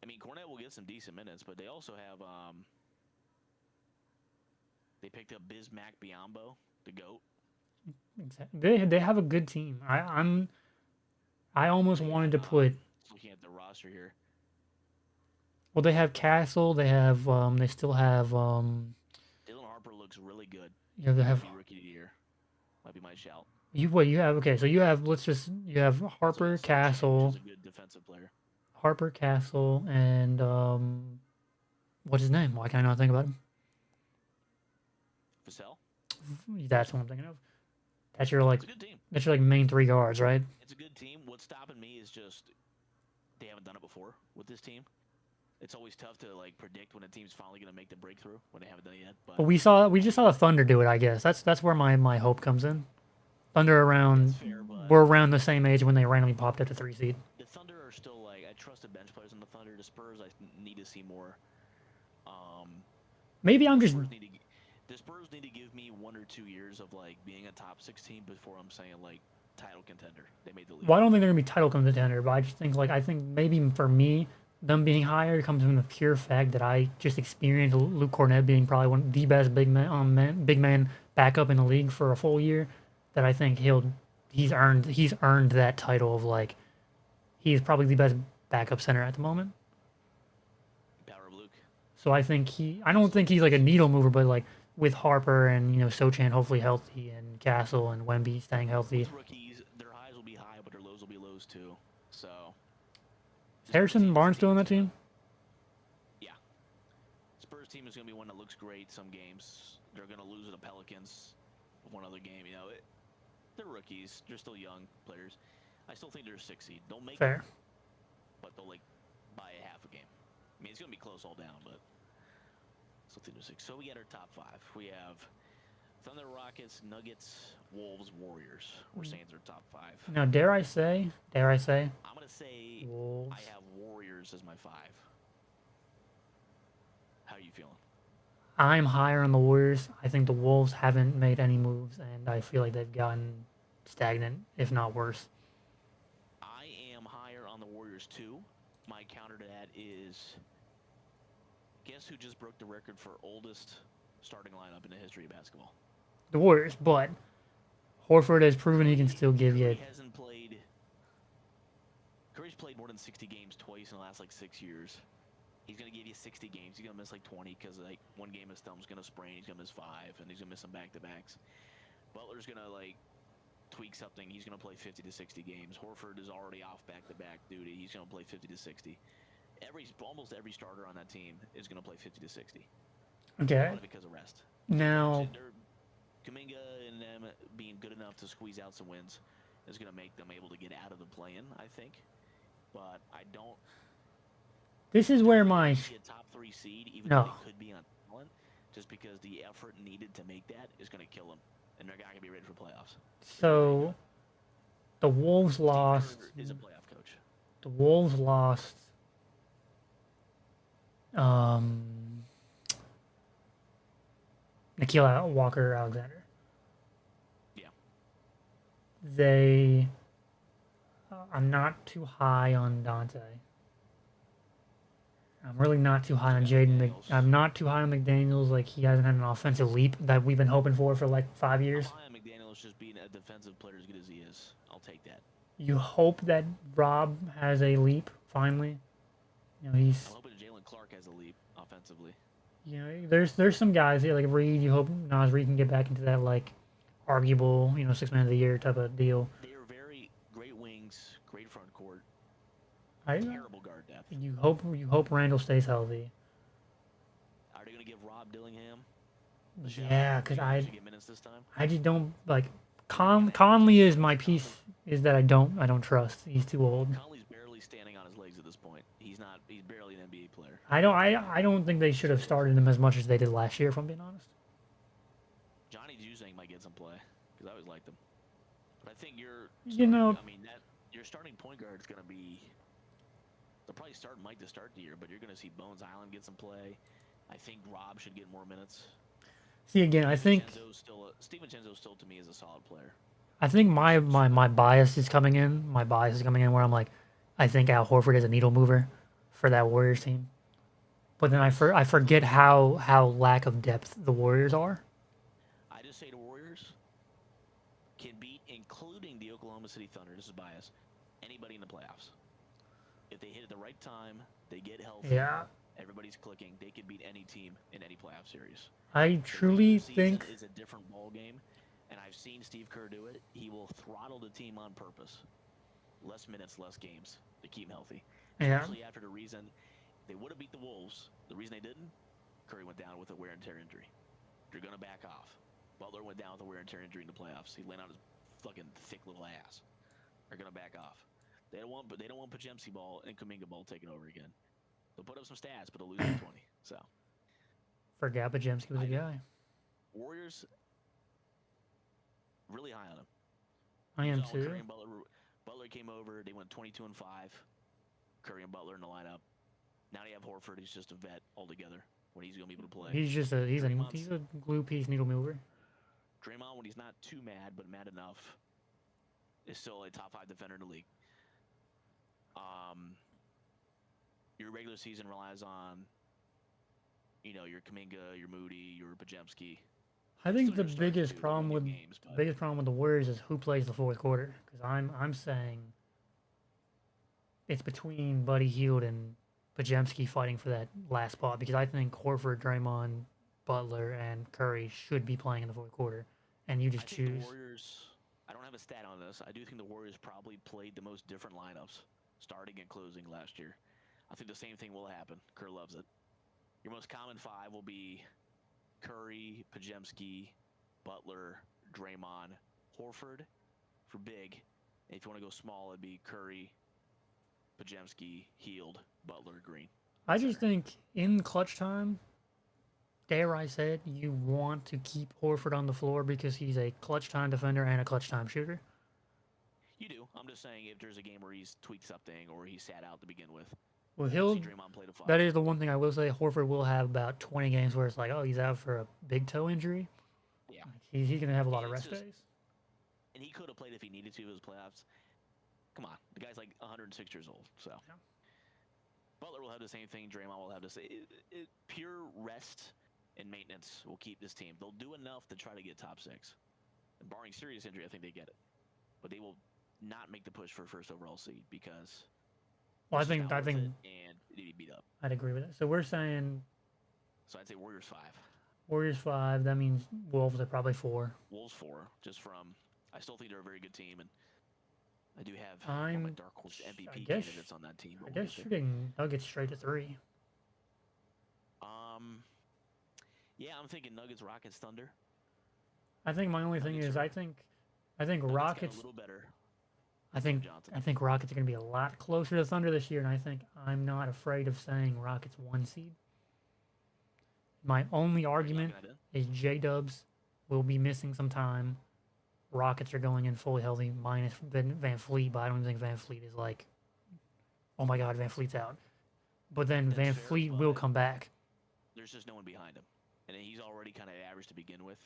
I mean, Cornett will get some decent minutes, but they also have they picked up Bismack Biyombo, the GOAT. They have a good team. I almost wanted to put. Looking at the roster here. Well, they have Castle. They have they still have Dylan Harper looks really good. You they have rookie of the year. Might be my shout. You have okay. So you have you have Harper, Castle. Is a good defensive player. Harper, Castle, and what's his name? Why can't I not think about him? Vassell? That's what I'm thinking of. That's your like. It's a good team. That's your like main 3 guards, right? It's a good team. What's stopping me is just they haven't done it before with this team. It's always tough to like predict when a team's finally going to make the breakthrough when they haven't done it yet. But we just saw the Thunder do it. I guess that's where my hope comes in. Thunder around. Fair, we're around the same age when they randomly popped up to 3 seed. The Thunder are still like I trust the bench players in the Thunder. The Spurs I need to see more. Maybe I'm just. The Spurs need to give me 1 or 2 years of like being a top 16 before I'm saying like title contender. They made the league. Well, I don't think they're gonna be title contender, but I just think I think maybe for me, them being higher comes from the pure fact that I just experienced Luke Cornett being probably one of the best big man backup in the league for a full year. That I think he's earned that title of like he's probably the best backup center at the moment. Power of Luke. So I think I don't think he's like a needle mover, but like with Harper and Sochan hopefully healthy and Castle and Wemby staying healthy. With rookies, their highs will be high, but their lows will be lows too. So. Harrison Barnes still on that team? Yeah. Spurs team is going to be one that looks great some games. They're going to lose to the Pelicans one other game. They're rookies. They're still young players. I still think they're a 6 seed. They'll make Fair. it, but they'll like buy a half a game. I mean, it's going to be close all down, but still think they're 6. So we got our top 5. We have Thunder, Rockets, Nuggets, Wolves, Warriors. We're saying they're top 5. Now, dare I say? I'm going to say Wolves. I have Warriors as my 5. How are you feeling? I'm higher on the Warriors. I think the Wolves haven't made any moves, and I feel like they've gotten stagnant, if not worse. I am higher on the Warriors too. My counter to that is, guess who just broke the record for oldest starting lineup in the history of basketball? The Warriors, but Horford has proven he can still give you. Curry's played more than 60 games twice in the last like 6 years. He's going to give you 60 games. He's going to miss like 20 because like one game his thumb's going to sprain. He's going to miss 5, and he's going to miss some back-to-backs. Butler's going to like tweak something. He's going to play 50 to 60 games. Horford is already off back-to-back duty. He's going to play 50 to 60. Almost every starter on that team is going to play 50 to 60. Okay. Because of rest. Now, Kuminga and them being good enough to squeeze out some wins is going to make them able to get out of the play-in, I think. But I don't. This is where my a top 3 seed, even though they could be on talent, just because the effort needed to make that is going to kill them, and they're not going to be ready for playoffs. So, the Wolves lost. Is a playoff coach. The Wolves lost. Nikhil Walker-Alexander. Yeah. I'm not too high on Dante. I'm really not too high on Jaden. I'm not too high on McDaniels. Like, he hasn't had an offensive leap that we've been hoping for like 5 years. I'm high on McDaniels just being a defensive player as good as he is. I'll take that. You hope that Rob has a leap finally. I'm hoping Jalen Clark has a leap offensively. offensively. You know, there's some guys here like Reed. You hope Nas Reed can get back into that like arguable, you know, 6 man of the year type of deal. They are very great wings, great front court, I terrible guard depth. you hope Randall stays healthy. Are they going to give Rob Dillingham a shot? Yeah, Do you because think he I should get minutes this time? I just don't like Gotta have Conley is my Conley. piece is that I don't trust. He's too old. Conley's barely standing on his legs at this point. He's not. He's barely an NBA player. I don't think they should have started him as much as they did last year, if I'm being honest. Johnny Juzang might get some play because I always liked him. But I think You know, your starting point guard is going to be. They'll probably start Mike to start the year, but you're going to see Bones Island get some play. I think Rob should get more minutes. see again, I think Steve Vincenzo still to me is a solid player. I think my bias is coming in. My bias is coming in where I'm like, I think Al Horford is a needle mover for that Warriors team. But then I forget how lack of depth the Warriors are. I just say the Warriors can beat, including the Oklahoma City Thunder. This is bias. Anybody in the playoffs. If they hit at the right time, they get healthy. Yeah, Everybody's clicking. They can beat any team in any playoff series. I The truly regular season think is a different ball game, and I've seen Steve Kerr do it. He will throttle the team on purpose. Less minutes, less games to keep them healthy. yeah. Especially after the reason they would have beat the Wolves. The reason they didn't, Curry went down with a wear and tear injury. They're gonna back off. Butler went down with a wear and tear injury in the playoffs. He laid on his fucking thick little ass. They're gonna back off. They don't want Pajemski ball and Kuminga ball taken over again. They'll put up some stats, but they'll lose by 20. So Forgot Pajemski was a guy. Warriors really high on him. I am Curry too. and Butler came over. They went 22-5. Curry and Butler in the lineup. Now they have Horford. He's just a vet altogether when he's gonna be able to play. He's a glue piece needle mover. Draymond, when he's not too mad but mad enough, is still a top 5 defender in the league. Your regular season relies on, your Kuminga, your Moody, your Pajemski. I think the Still your starters, biggest too. They'll problem win with you games, but biggest problem with the Warriors is who plays the fourth quarter. Because I'm saying it's between Buddy Hield and Pajemski fighting for that last spot. Because I think Horford, Draymond, Butler, and Curry should be playing in the fourth quarter, and you I just think the choose. Warriors. I don't have a stat on this. I do think the Warriors probably played the most different lineups, starting and closing last year. I think the same thing will happen. Kerr loves it. Your most common 5 will be Curry, Pajemski, Butler, Draymond, Horford for big. And if you want to go small, it'd be Curry, Pajemski, Hield, Butler, Green. I just think in clutch time, dare I say it, you want to keep Horford on the floor because he's a clutch time defender and a clutch time shooter. You do. I'm just saying if there's a game where he's tweaked something or he sat out to begin with. Well, See Draymond play the 5. that is the one thing I will say. Horford will have about 20 games where it's like, oh, he's out for a big toe injury. Yeah. He's going to have a lot And of it's rest just- days. And he could have played if he needed to. It was playoffs. Come on, the guy's like 106 years old. So Yeah. Butler will have the same thing. Draymond will have the same. Pure rest and maintenance will keep this team. They'll do enough to try to get top 6. And barring serious injury, I think they get it. But they will not make the push for first overall seed because. Well, it's just not I worth think it, and they'd be beat up. I'd agree with that. So we're saying So I'd say Warriors 5, Warriors 5. That means Wolves are probably 4. Wolves 4. Just from, I still think they're a very good team, and I do have I'm- one of my dark horse MVP I guess- candidates on that team. but I we'll guess get there. shooting Nuggets straight to 3. Yeah, I'm thinking Nuggets, Rockets, Thunder. I think my only thing Nuggets is are- I think Nuggets got Rockets. a little better. I think Johnson. I think Rockets are going to be a lot closer to Thunder this year, and I think I'm not afraid of saying Rockets 1 seed. My only argument Locking that is J Dubs will be missing some time. Rockets are going in fully healthy, minus Van Fleet, but I don't think Van Fleet is like, oh my God, Van Fleet's out. But then That's Van fair, Fleet will but- come back. There's just no one behind him, and he's already kind of average to begin with.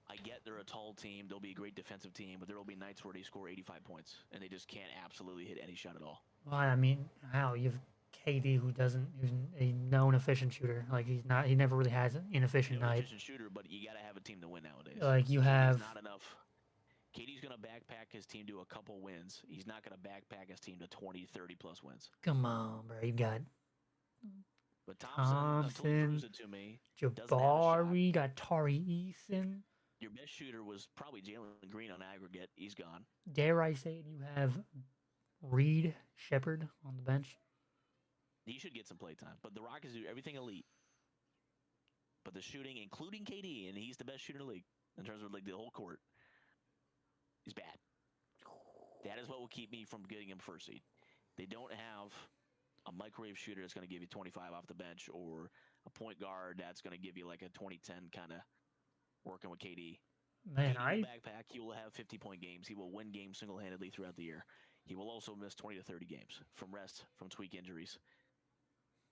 I get they're a tall team. They'll be a great defensive team, but there will be nights where they score 85 points, and they just can't absolutely hit any shot at all. Well, I mean, how you have KD who's a known efficient shooter. Like he never really has an inefficient He's an night. efficient shooter, but you got to have a team to win nowadays. Like you KD's have not enough. KD's going to backpack his team to a couple wins. He's not going to backpack his team to 20, 30 plus wins. come on, bro. You got But Thompson, until he proves it to me, doesn't have a shot. Jabari, got Tari Eason. Your best shooter was probably Jalen Green on aggregate. He's gone. Dare I say it, you have Reed Shepard on the bench. He should get some play time. But the Rockets do everything elite. But the shooting, including KD, and he's the best shooter in the league in terms of like the whole court, is bad. That is what will keep me from getting him first seed. They don't have a microwave shooter that's going to give you 25 off the bench, or a point guard that's going to give you like a 2010 kind of working with KD. Man, KD will backpack. He will have 50-point games. He will win games single-handedly throughout the year. He will also miss 20 to 30 games from rest, from tweak injuries.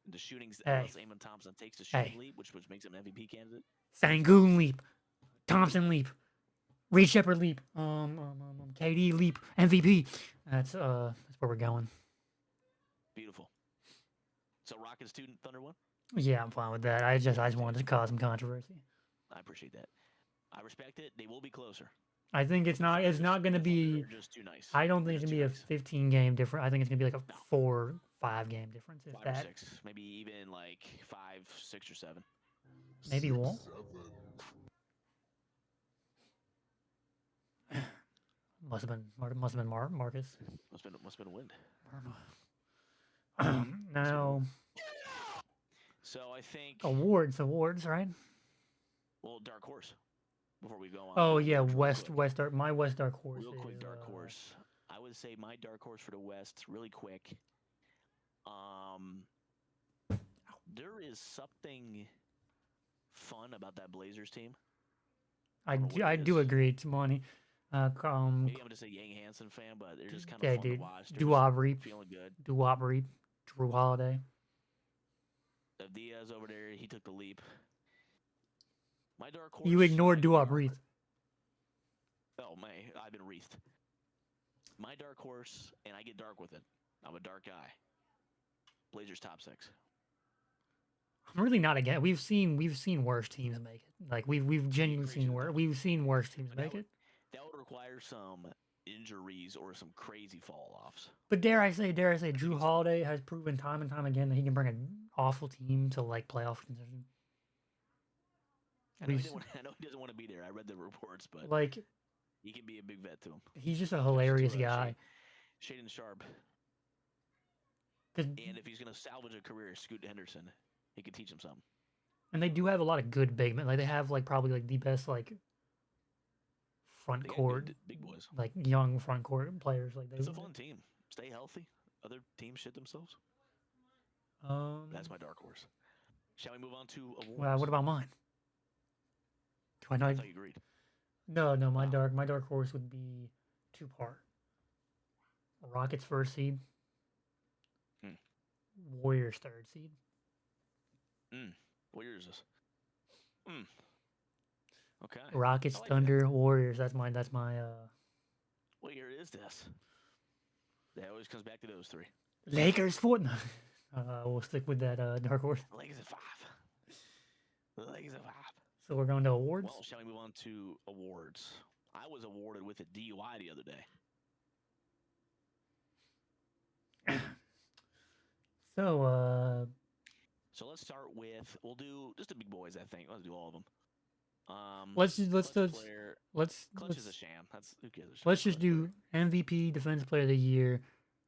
The shootings, unless Amon Thompson takes the shooting leap, which makes him an MVP candidate. Sangoon leap, Thompson leap, Reed Shepard leap, KD leap, MVP. That's where we're going. Beautiful. So Rockets 2, Thunder 1? Yeah, I'm fine with that. I just wanted to cause some controversy. I appreciate that. I respect it. They will be closer. I think it's not going to be just too nice. I don't think it's going to be a 15 game difference. I think it's going to be like a 4 5 game difference, if 5 that. Or 6, maybe even like 5, 6 or 7. Maybe won't. Must have been Marcus. Must have been a wind. Now. So I think awards, right? Well, dark horse. Before we go on. Oh yeah, my West dark horse. Real quick, dark horse. I would say my dark horse for the West, really quick. There is something fun about that Blazers team. I do agree. It's money. Maybe I'm just a Yang Hansen fan, but they're just kind of fun to watch. Duop Reap, feeling good. Duop Reap, Drew Holiday. Diaz over there, he took the leap. My dark horse. You ignored Duop Reap. Oh man, I've been wreathed. My dark horse, and I get dark with it. I'm a dark guy. Blazers top 6. I'm really not against. We've seen worse teams make it. Like we've genuinely seen worse teams make it. That would require some injuries or some crazy fall offs. But dare I say, Drew Holiday has proven time and time again that he can bring an awful team to like playoff contention. I know he doesn't want to be there. I read the reports, but like he can be a big vet to him. He's just a hilarious guy. Shaedon Sharp. And if he's going to salvage a career, Scoot Henderson, he could teach him something. And they do have a lot of good big men. Like they have like probably like the best like front court, big boys, like young front court players. Like it's a fun team. Stay healthy. Other teams shit themselves. That's my dark horse. Shall we move on to awards? Well, what about mine? Do I know? I thought you agreed. No. My dark horse would be 2-part. Rockets 1st seed. Warriors 3rd seed. What year is this? Okay. Rockets, like Thunder, that. Warriors. That's my. What year is this? That always comes back to those 3. Lakers 4. We'll stick with that dark horse. Lakers at 5. Lakers at 5. So we're going to awards. Well, shall we move on to awards? I was awarded with a DUI the other day. So let's start with. We'll do just the big boys. I think let's do all of them. Clutch is a sham. That's who cares. Let's just do MVP, Defensive Player of the Year,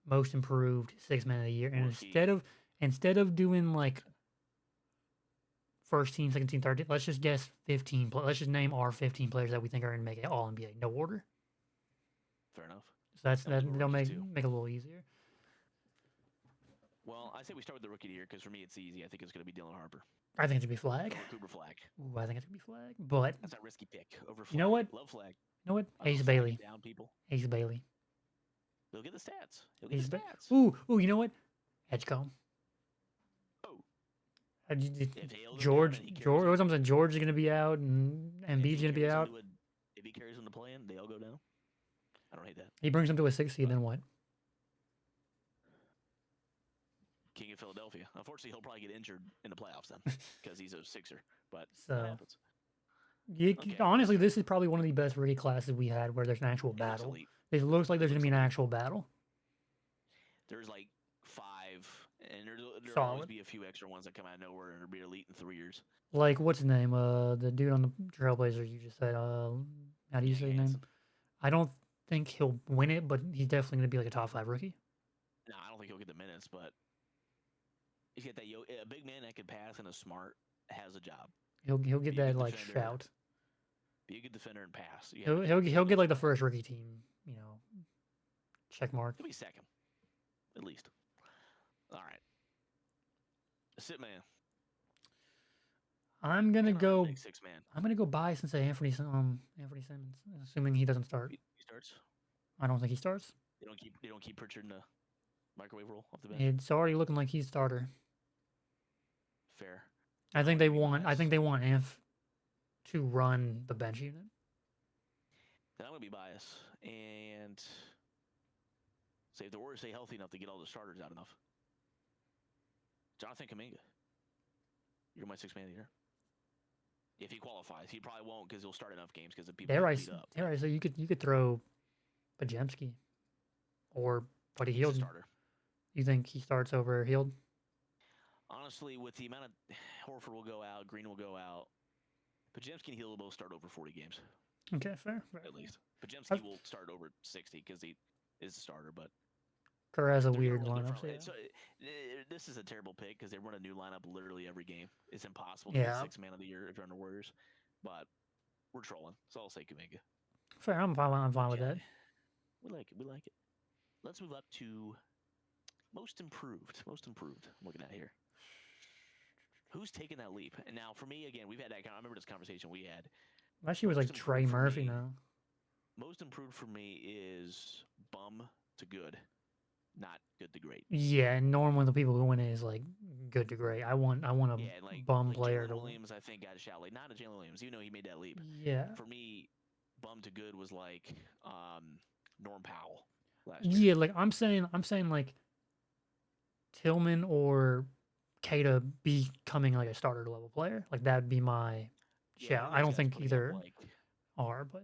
Most Improved, 6th Man of the Year, and instead of doing like first team, second team, third team, let's just guess 15. Let's just name our 15 players that we think are going to make it All NBA. No order. Fair enough. So that'll make it a little easier. Well, I say we start with the rookie here because for me it's easy. I think it's going to be Dylan Harper. I think it's going to be Flag. Cooper Flag. Ooh, I think it's going to be Flag. But that's a risky pick over Flag. You know what? Love Flag. You know what? Ace Bailey. Down people. Ace Bailey. He'll get the stats. Stats. Ooh, you know what? Edgecombe. Oh. George is going to be out and Embiid's going to be out. If he carries them to play in, they all go down. I don't hate that. He brings them to a 6th seed, then what? King of Philadelphia. Unfortunately, he'll probably get injured in the playoffs then because he's a Sixer. But that happens. Honestly, this is probably one of the best rookie classes we had where there's an actual battle. It looks like there's going to be an actual battle. There's like 5 And there'll always Solid. be a few extra ones that come out of nowhere and be elite in 3 years. Like what's his name? The dude on the Trailblazers you just said. How do you say his name? Hansen. I don't think he'll win it, but he's definitely gonna be like a top 5 rookie. No, I don't think he'll get the minutes, but you get that a big man that can pass and is smart has a job. He'll get Be a that good like defender. shout. Be a good defender and pass. He'll get like the first rookie team, check mark. He'll be second, at least. All right. Sit man. I'm gonna go. Big 6 man. I'm gonna go bias and say Anthony Simmons, assuming he doesn't start. He starts. I don't think he starts. They don't keep Pritchard in the microwave role off the bench. It's already looking like he's starter. Fair. I think they want Anth to run the bench unit. Then I'm gonna be biased and say if the Warriors stay healthy enough to get all the starters out enough. Jonathan Kuminga. You're my 6 man of the year. If he qualifies, he probably won't because he'll start enough games because the people Dare I up. say you could throw Pajemski or Buddy He's Hield. a starter. You think he starts over Hield? Honestly, with the amount of Horford will go out, Green will go out, Pajemski and Hield will both start over 40 games. Okay, fair. At least. Pajemski will start over 60 because he is the starter, but Kerr has a weird lineup. So, this is a terrible pick because they run a new lineup literally every game. It's impossible to be 6 man of the year if you're on the Warriors, but we're trolling, so I'll say Kuminga. Fair, I'm fine with that. We like it. Let's move up to most improved. I'm looking at here. Who's taking that leap? And now, for me, again, we've had that. I remember this conversation we had. Last year was like Trey Murphy now. Most improved for me is bum to good, not good to great. Yeah, and normally the people who win it is like good to great. I want a bum player to Williams, I think, got a shout. Like, not a Jalen Williams, even though he made that leap. Yeah. For me, bum to good was like Norm Powell last year. Yeah, like I'm saying like Tillman or Keita becoming like a starter level player. Like that'd be my shout. I don't think either are, but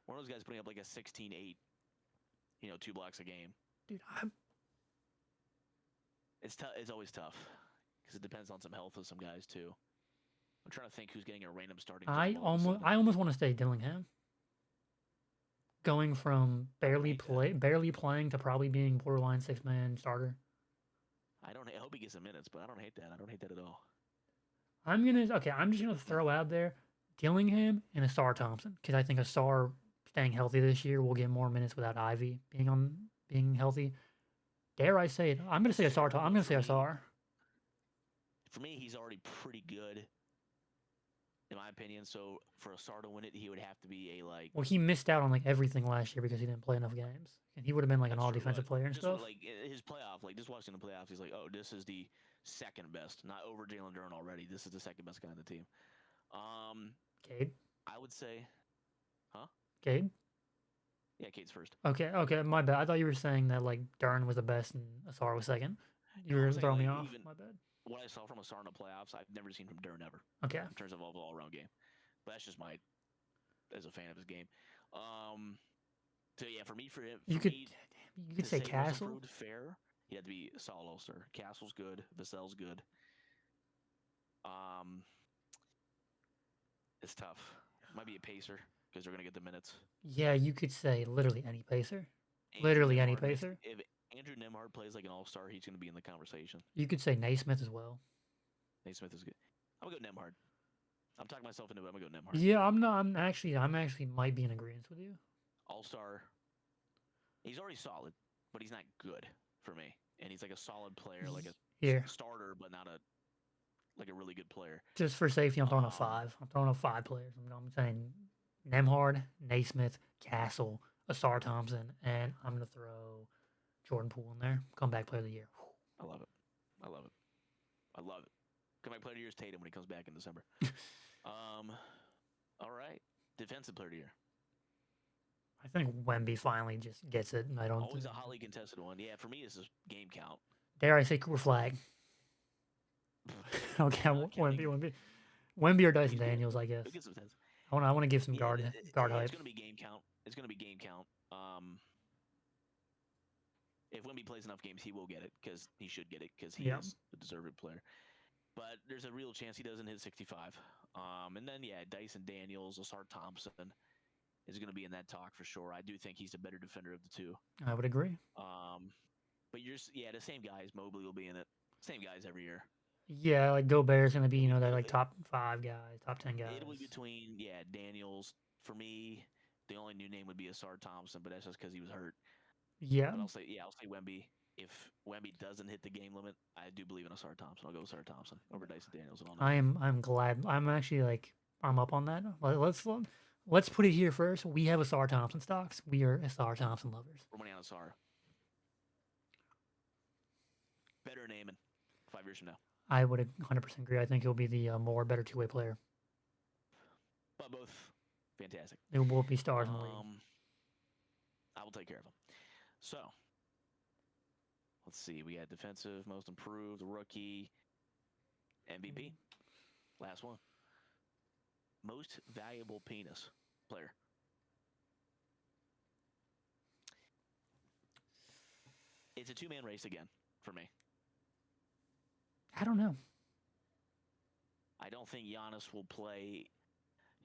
one of those guys putting up like a 16-8, 2 blocks a game. Dude, it's always tough because it depends on some health of some guys too. I'm trying to think who's getting a random starting. I almost want to stay Dillingham. Going from barely playing to probably being borderline 6 man starter. I hope he gets some minutes, but I don't hate that. I don't hate that at all. I'm just gonna throw out there Dillingham and Asar Thompson because I think Asar staying healthy this year will get more minutes without Ivy being healthy. Dare I say it? I'm gonna say Asar. I'm gonna say Asar. For me, he's already pretty good, in my opinion. So for Asar to win it, he would have to be a like. Well, he missed out on like everything last year because he didn't play enough games, and he would have been like an all defensive player and stuff. Like his playoff, like just watching the playoffs, he's like, oh, this is the second best, not over Jalen Duren already. This is the second best guy on the team. Cade. I would say, huh? Cade. Yeah, Cade's first. Okay, my bad. I thought you were saying that like Duren was the best and Asar was second. You were throwing me off. My bad. What I saw from Asar in the playoffs, I've never seen from Duren ever. Okay. In terms of all around game, but that's just as a fan of his game. So yeah, for me, you could say Castle. Fair. He had to be a solid all-star. Castle's good. Vassell's good. It's tough. Might be a pacer because they're gonna get the minutes. Yeah, you could say literally any pacer. Literally any pacer. If Andrew Nembhard plays like an all-star, he's gonna be in the conversation. You could say Naismith as well. Naismith is good. I'm gonna go Nembhard. I'm talking myself into it. I'm gonna go Nembhard. Yeah, I'm actually might be in agreement with you. All-star. He's already solid, but he's not good for me. And he's like a solid player, like a starter, but not a really good player. Just for safety, I'm throwing a 5. I'm throwing a 5 players. I'm saying Nembhard, Naismith, Castle, Asar Thompson, and I'm gonna throw Jordan Poole in there. Comeback player of the year. I love it. Comeback player of the year is Tatum when he comes back in December. All right. Defensive player of the year. I think Wemby finally just gets it. And I don't. Always a hotly contested one. Yeah, for me, this is game count. Dare I say Cooper Flag? Okay, Wemby or Dyson Daniels, I guess. I want to give some guard hype. It's gonna be game count. If Wemby plays enough games, he will get it because he should get it because he Yeah. is a deserving player. But there's a real chance he doesn't hit 65. And then, yeah, Dyson Daniels, Osar Thompson is going to be in that talk for sure. I do think he's the better defender of the two. I would agree. But the same guys. Mobley will be in it. Same guys every year. Yeah, like Gobert's gonna be, that like top 5 guys, top 10 guys. It'll be between Daniels. For me, the only new name would be Osar Thompson, but that's just because he was hurt. Yeah. But I'll say Wemby. If Wemby doesn't hit the game limit, I do believe in Osar Thompson. I'll go Osar Thompson over Dyson Daniels. I'm glad. I'm actually like I'm up on that. Let's put it here first. We have Osar Thompson stocks. We are Osar Thompson lovers. We're money on Osar. Better naming 5 years from now. I would 100% agree. I think he'll be the better two-way player. But both fantastic. They will both be stars in the league. I will take care of them. So, let's see. We got defensive, most improved, rookie, MVP. Last one. Most valuable penis player. It's a 2-man race again for me. I don't know. I don't think Giannis will play.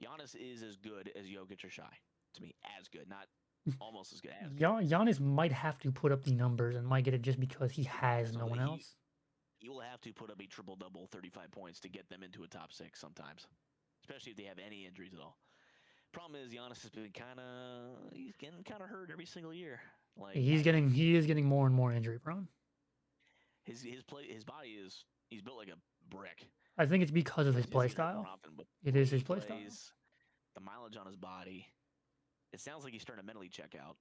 Giannis is as good as Jokic or Shai. To me, as good, not almost as good as. Giannis might have to put up the numbers and might get it just because he has no one else. He will have to put up a triple-double, 35 points to get them into a top 6 sometimes, especially if they have any injuries at all. Problem is, Giannis has been he's getting kind of hurt every single year. Like he is getting more and more injury prone. His body is, he's built like a brick. I think it's because of his play style. It is his play style. The mileage on his body. It sounds like he's starting to mentally check out.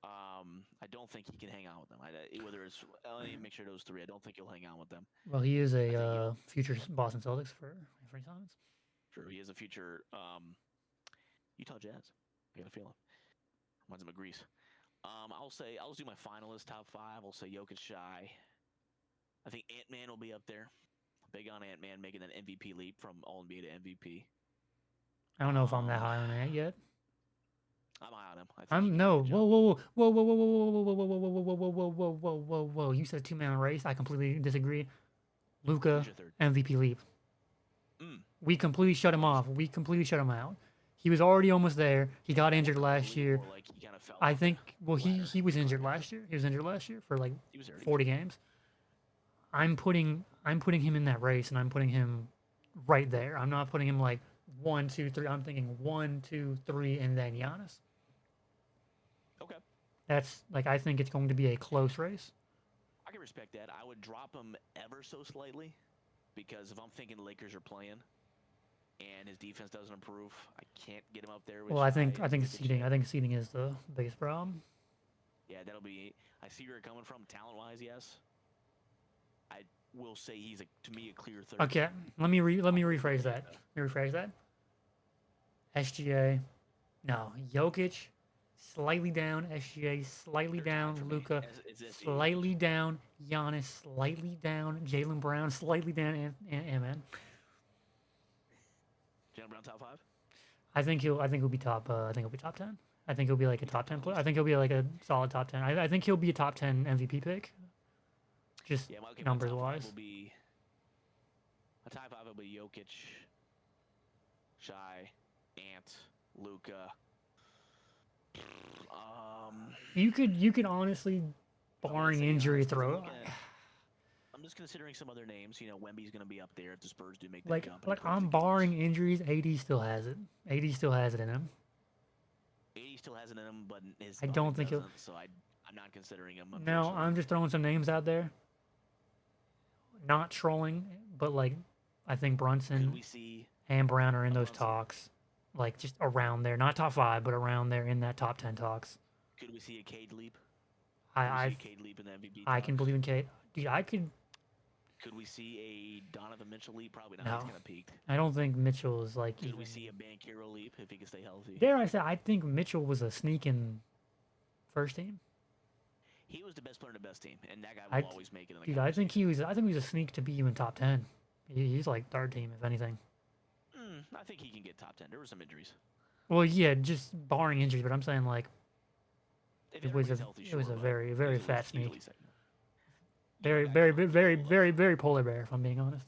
I don't think he can hang out with them. Whether it's, let me make sure those 3. I don't think he'll hang out with them. Well, he is a future Boston Celtics for times. Sure, he is a future Utah Jazz. I got a feeling. Reminds him of Greece. I'll do my finalist top 5. I'll say Jokic, Shai. I think Ant-Man will be up there. Big on Ant-Man making that MVP leap from All-NBA to MVP. I don't know if I'm that high on Ant yet. I'm high on him. I'm no. Whoa. You said 2-man race. I completely disagree. Luka MVP leap. We completely shut him off. We completely shut him out. He was already almost there. He got injured last year. I think. Well, he was injured last year. He was injured last year for like 40 games. I'm putting him in that race, and I'm putting him right there. I'm not putting him like 1, 2, 3. I'm thinking 1, 2, 3, and then Giannis. Okay. That's like I think it's going to be a close race. I can respect that. I would drop him ever so slightly because if I'm thinking the Lakers are playing and his defense doesn't improve, I can't get him up there. Well, I think seeding. I think seeding is the biggest problem. Yeah, that'll be. I see where you're coming from, talent-wise. Yes. I will say he's to me a clear 3rd. Okay, let me rephrase that. SGA, no. Jokic, slightly down. SGA, slightly down. Luka, slightly down. Giannis, slightly down. Jaylen Brown, slightly down. And man. Jaylen Brown top 5. I think he'll be top. I think he'll be top 10. I think he'll be like a top 10 player. I think he'll be like a solid top 10. I think he'll be a top 10 MVP pick. Just numbers wise. My top 5 will be Jokic, Shai, Ant, Luka. You could honestly, barring injury, throw. I'm just considering some other names. Wemby's going to be up there if the Spurs do make that jump. Like I'm barring injuries. AD still has it. AD still has it in him. AD still has it in him, but I don't think he'll. So I'm not considering him. No, I'm just throwing some names out there. Not trolling, but like I think Brunson and Brown are in those talks. Like just around there, not top 5, but around there in that top 10 talks. Could we see a Cade leap? Cade leap in the MVP I can believe in Cade. Dude, I could. Could we see a Donovan Mitchell leap? Probably not. No. He's kind of peaked. I don't think Mitchell is like. Could we see a Banchero leap if he can stay healthy? Dare I say, I think Mitchell was a sneak in first team. He was the best player in the best team, and that guy will always make it. In the dude, I think he was a sneak to be even top 10. He's like 3rd team, if anything. I think he can get top 10. There were some injuries. Well, yeah, just barring injuries, but I'm saying like If It was everybody's healthy, it was sure, a but very very easily, fat sneak. easily second. Give my Very guy very some love. very Give him a little very love. very polar bear. If I'm being honest.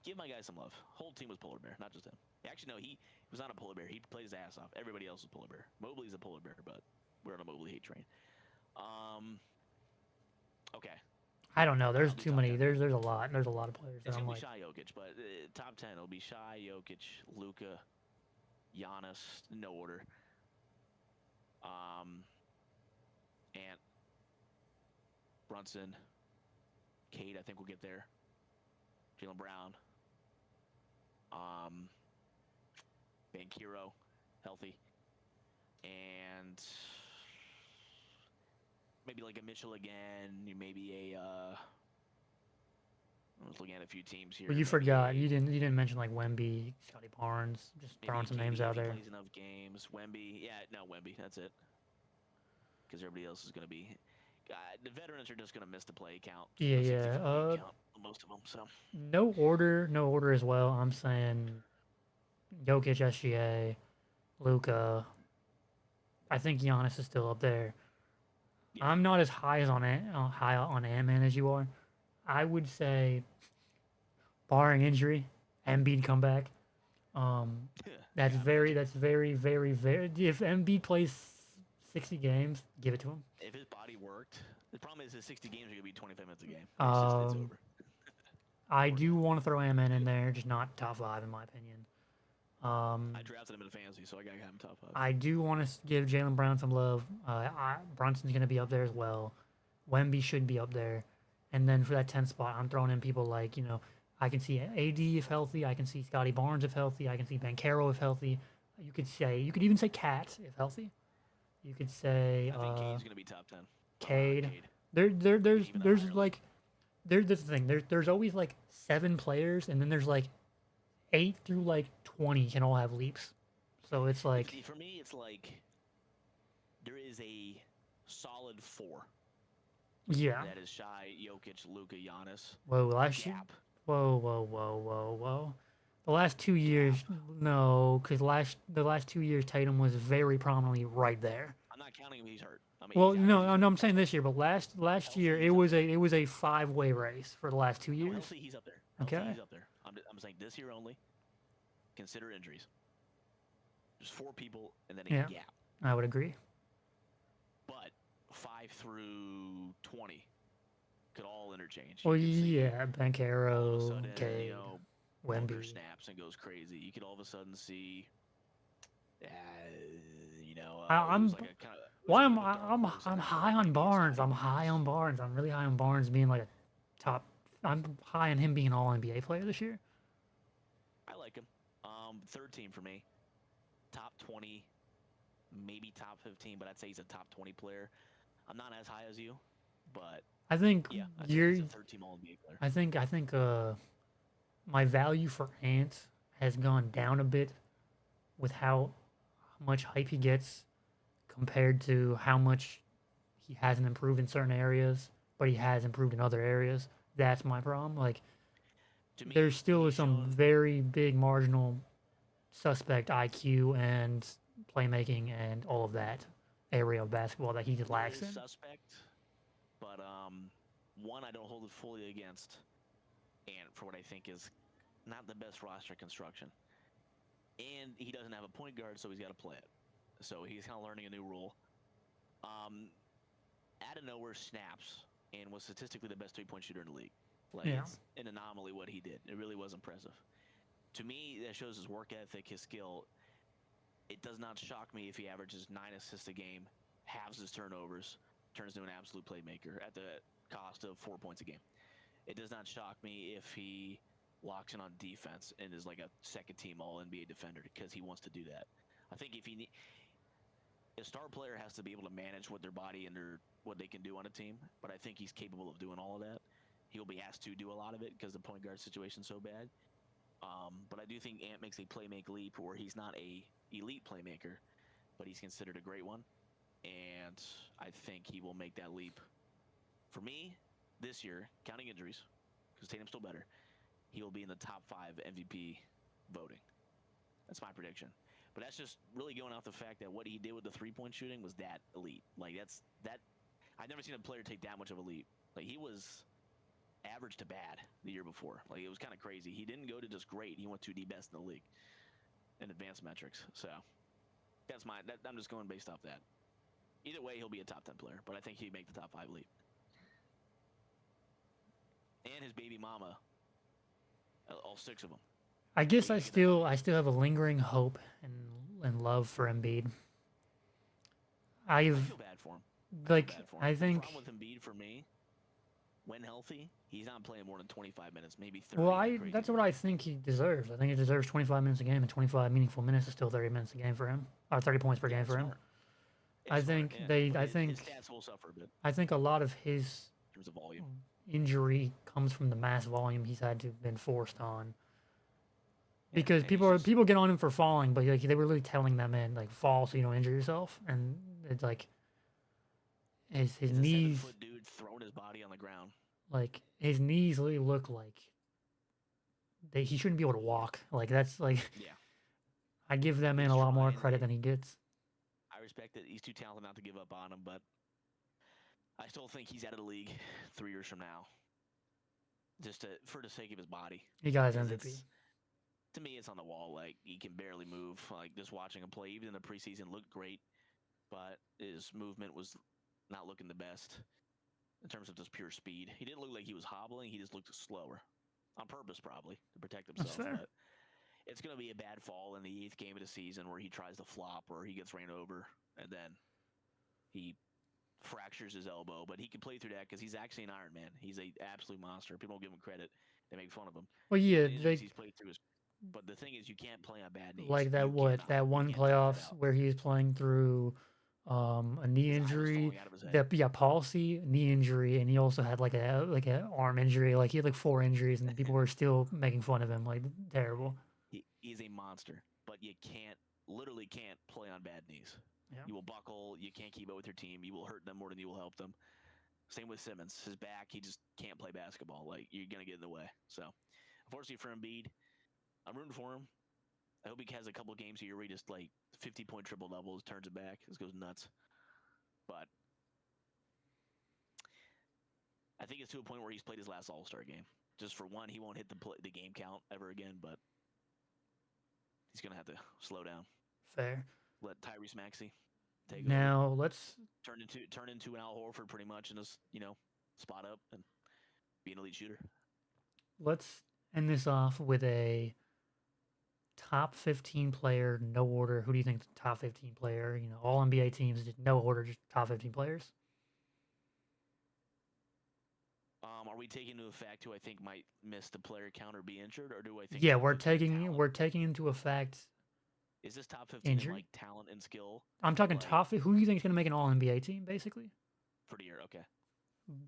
Give my guy some love. Whole team was polar bear, not just him. Actually, no, he was not a polar bear. He played his ass off. Everybody else was polar bear. Mobley's a polar bear, but we're on a Mobley hate train. Okay. I don't know. There's I'll do too top many. 10. There's a lot. There's a lot of players that It's I'm gonna be like. Shy Jokic, but top 10 it'll be Shy, Jokic, Luka, Giannis, no order. Ant, Brunson, Cade, I think we'll get there. Jaylen Brown, Bankero, healthy, and maybe like a Mitchell again. Maybe a. I was looking at a few teams here. Well, you maybe forgot. a- You didn't mention like Wemby, Scotty Barnes. Just Maybe throwing some KD names if out he there. plays enough games. Wemby, yeah, no Wemby, that's it. Because everybody else is going to be. The veterans are just going to miss the play count. Yeah, The yeah. 65 play count, most of them. So No order, no order as well. I'm saying Jokic, SGA, Luca. I think Giannis is still up there. yeah, I'm not as high as on high on Ant-Man as you are. I would say, barring injury, Embiid comeback. That's yeah, very, imagine. that's very, very, very. If Embiid plays 60 games, give it to him. If his body worked, the problem is his 60 games are going to be 25 minutes a game. It's Um, over. I Poor do guy. want to throw Ant-Man in there, just not top five in my opinion. I drafted him in fantasy, so I got to have him top 5. I do want to give Jaylen Brown some love. Brunson's going to be up there as well. Wemby should be up there. And then for that 10 spot, I'm throwing in people like, I can see AD if healthy. I can see Scotty Barnes if healthy. I can see Bankero if healthy. You could even say Cat if healthy. You could say I think Cade's going to be top 10. Cade. Cade. There's like, there's this thing. There's always like 7 players, and then there's like 8 through like 20 can all have leaps. So it's like, For me, it's like there is a solid 4. yeah. That is Shy, Jokic, Luka, Giannis. Whoa, Gap. whoa. The last 2 years, no, because the last 2 years Tatum was very prominently right there. I'm not counting him. He's hurt. I mean, Well, he's out 'cause he's no, hurt. I'm saying this year, but last Healthy, year he's up there. it was a 5-way race for the last 2 No, years. healthy, he's up there. Healthy, Okay. he's up there. I'm saying this year only. Consider injuries. There's 4 people and then a Yeah. gap. I would agree. But 5 through 20 could all interchange. Well, You could see yeah, all of a Bankero, sudden, Cade, Bunker Wemby. snaps and goes crazy. You could all of a sudden see, I'm like a kind of. why am I'm high on Barnes. I'm high on Barnes. I'm really high on Barnes being like a top. I'm high on him being an All NBA player this year. I like him. Third team for me. Top 20, maybe top 15, but I'd say he's a top 20 player. I'm not as high as you, but I think yeah, I'd say you're. he's a third team All NBA player. I think my value for Ant has gone down a bit with how much hype he gets compared to how much he hasn't improved in certain areas, but he has improved in other areas. That's my problem. Like, To me, there still he's is some shown- very big marginal suspect IQ and playmaking and all of that area of basketball that he just there lacks is in. suspect, but one I don't hold it fully against, and for what I think is not the best roster construction. And he doesn't have a point guard, so he's got to play it. So he's kind of learning a new rule. Out of nowhere snaps and was statistically the best 3-point shooter in the league. Like, Yeah. it's an anomaly what he did. It really was impressive. To me, that shows his work ethic, his skill. It does not shock me if he averages 9 assists a game, halves his turnovers, turns into an absolute playmaker at the cost of 4 points a game. It does not shock me if he locks in on defense and is like a second-team All-NBA defender because he wants to do that. I think a star player has to be able to manage what their body and what they can do on a team, but I think he's capable of doing all of that. He'll be asked to do a lot of it because the point guard situation's so bad. But I do think Ant makes a playmake leap where he's not a elite playmaker, but he's considered a great one, and I think he will make that leap. For me, this year, counting injuries, because Tatum's still better, he will be in the top 5 MVP voting. That's my prediction. But that's just really going off the fact that what he did with the 3-point shooting was that elite. Like that. I've never seen a player take that much of a leap. Like he was average to bad the year before. Like it was kind of crazy. He didn't go to just great. He went to the best in the league in advanced metrics. So that's I'm just going based off that. Either way, he'll be a top 10 player, but I think he'd make the top 5 leap. And his baby mama, all 6 of them. I guess I still have a lingering hope and love for Embiid. I feel bad for him. I think the problem with Embiid for me, when healthy, he's not playing more than 25 minutes, maybe 30. Well, that's what I think he deserves. I think he deserves 25 minutes a game, and 25 meaningful minutes is still 30 minutes a game for him, or 30 points per game for him. I think his stats will suffer a bit. I think a lot of his in terms of volume injury comes from the mass volume he's had to have been forced on. Because people get on him for falling, but like they were really telling them, man, like fall so you don't injure yourself, and it's like his knees. 7-foot dude throwing his body on the ground. Like his knees really look like he shouldn't be able to walk. Like that's like. Yeah. I give that man a lot more credit than he gets. I respect that he's too talented not to give up on him, but I still think he's out of the league 3 years from now. Just for the sake of his body. He got his MVP. To me, it's on the wall. Like he can barely move. Like just watching him play, even in the preseason, looked great, but his movement was not looking the best in terms of just pure speed. He didn't look like he was hobbling. He just looked slower, on purpose probably to protect himself. That's fair. But it's going to be a bad fall in the 8th game of the season where he tries to flop or he gets ran over and then he fractures his elbow. But he can play through that because he's actually an Iron Man. He's an absolute monster. People don't give him credit. They make fun of him. Well, yeah, he's played through his. But the thing is, you can't play on bad knees. Like that one playoffs where he's playing through a knee injury, palsy, knee injury, and he also had like a arm injury. Like he had like 4 injuries, and people were still making fun of him. Like terrible. He's a monster, but you literally can't play on bad knees. Yeah. You will buckle. You can't keep up with your team. You will hurt them more than you will help them. Same with Simmons. His back, he just can't play basketball. Like you're gonna get in the way. So, unfortunately for Embiid, I'm rooting for him. I hope he has a couple of games here where he just like 50-point triple doubles, turns it back, just goes nuts. But I think it's to a point where he's played his last All-Star game. Just for one, he won't hit the game count ever again, but he's gonna have to slow down. Fair. Let Tyrese Maxey take over. Now let's turn into an Al Horford pretty much, and just spot up and be an elite shooter. Let's end this off with a top 15 player, no order. Who do you think the top 15 player? All NBA teams, just no order, just top 15 players. Are we taking into effect who I think might miss the player count or be injured, or do I think? Yeah, we're taking into effect. Is this top 15 in, like talent and skill? I'm talking top. Who do you think is going to make an All NBA team, basically? For the year, okay.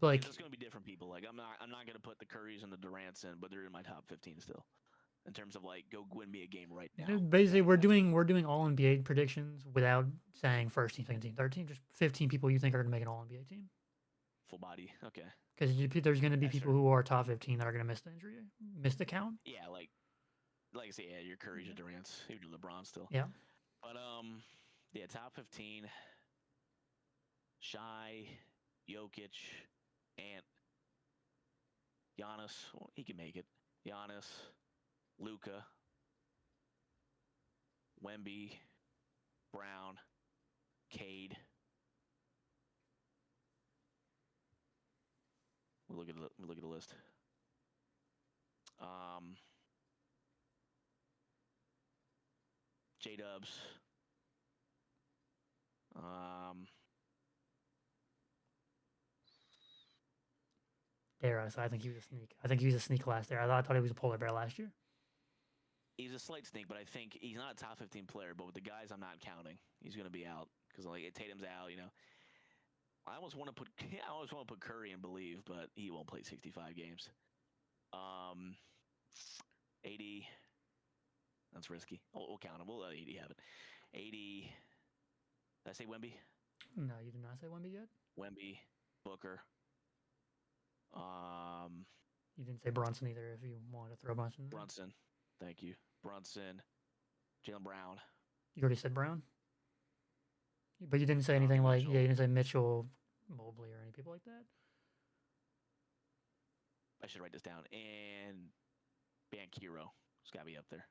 Like it's going to be different people. Like I'm not going to put the Currys and the Durants in, but they're in my top 15 still. In terms of like, go win me a game right now. Basically, we're doing All NBA predictions without saying first team, second team, third team. Just 15 people you think are going to make an All NBA team. Full body, okay. Because there's going to be people who are top 15 that are going to miss the count. Yeah, like I say, your Currys, your Durants, even LeBron still. Yeah. But yeah, top 15. Shai, Jokic, Ant, Giannis. Well, he can make it. Giannis, Luka, Wemby, Brown, Cade. We look at the list. J-Dubs. Dare I say, I think he was a sneak. I think he was a sneak last year. I thought he was a polar bear last year. He's a slight sneak, but I think he's not a top 15 player. But with the guys I'm not counting, he's going to be out because like Tatum's out. I almost want to put Curry and believe, but he won't play 65 games. 80. That's risky. We'll count him. We'll let 80 have it. 80. Did I say Wemby? No, you did not say Wemby yet. Wemby, Booker. You didn't say Brunson either. If you wanted to throw Brunson. Brunson, thank you. Brunson, Jaylen Brown, You already said Brown, but you didn't say anything Donovan like Mitchell. yeah, you didn't say Mitchell, Mobley, or any people like that. I should write this down. And Bankero. It's got to be up there.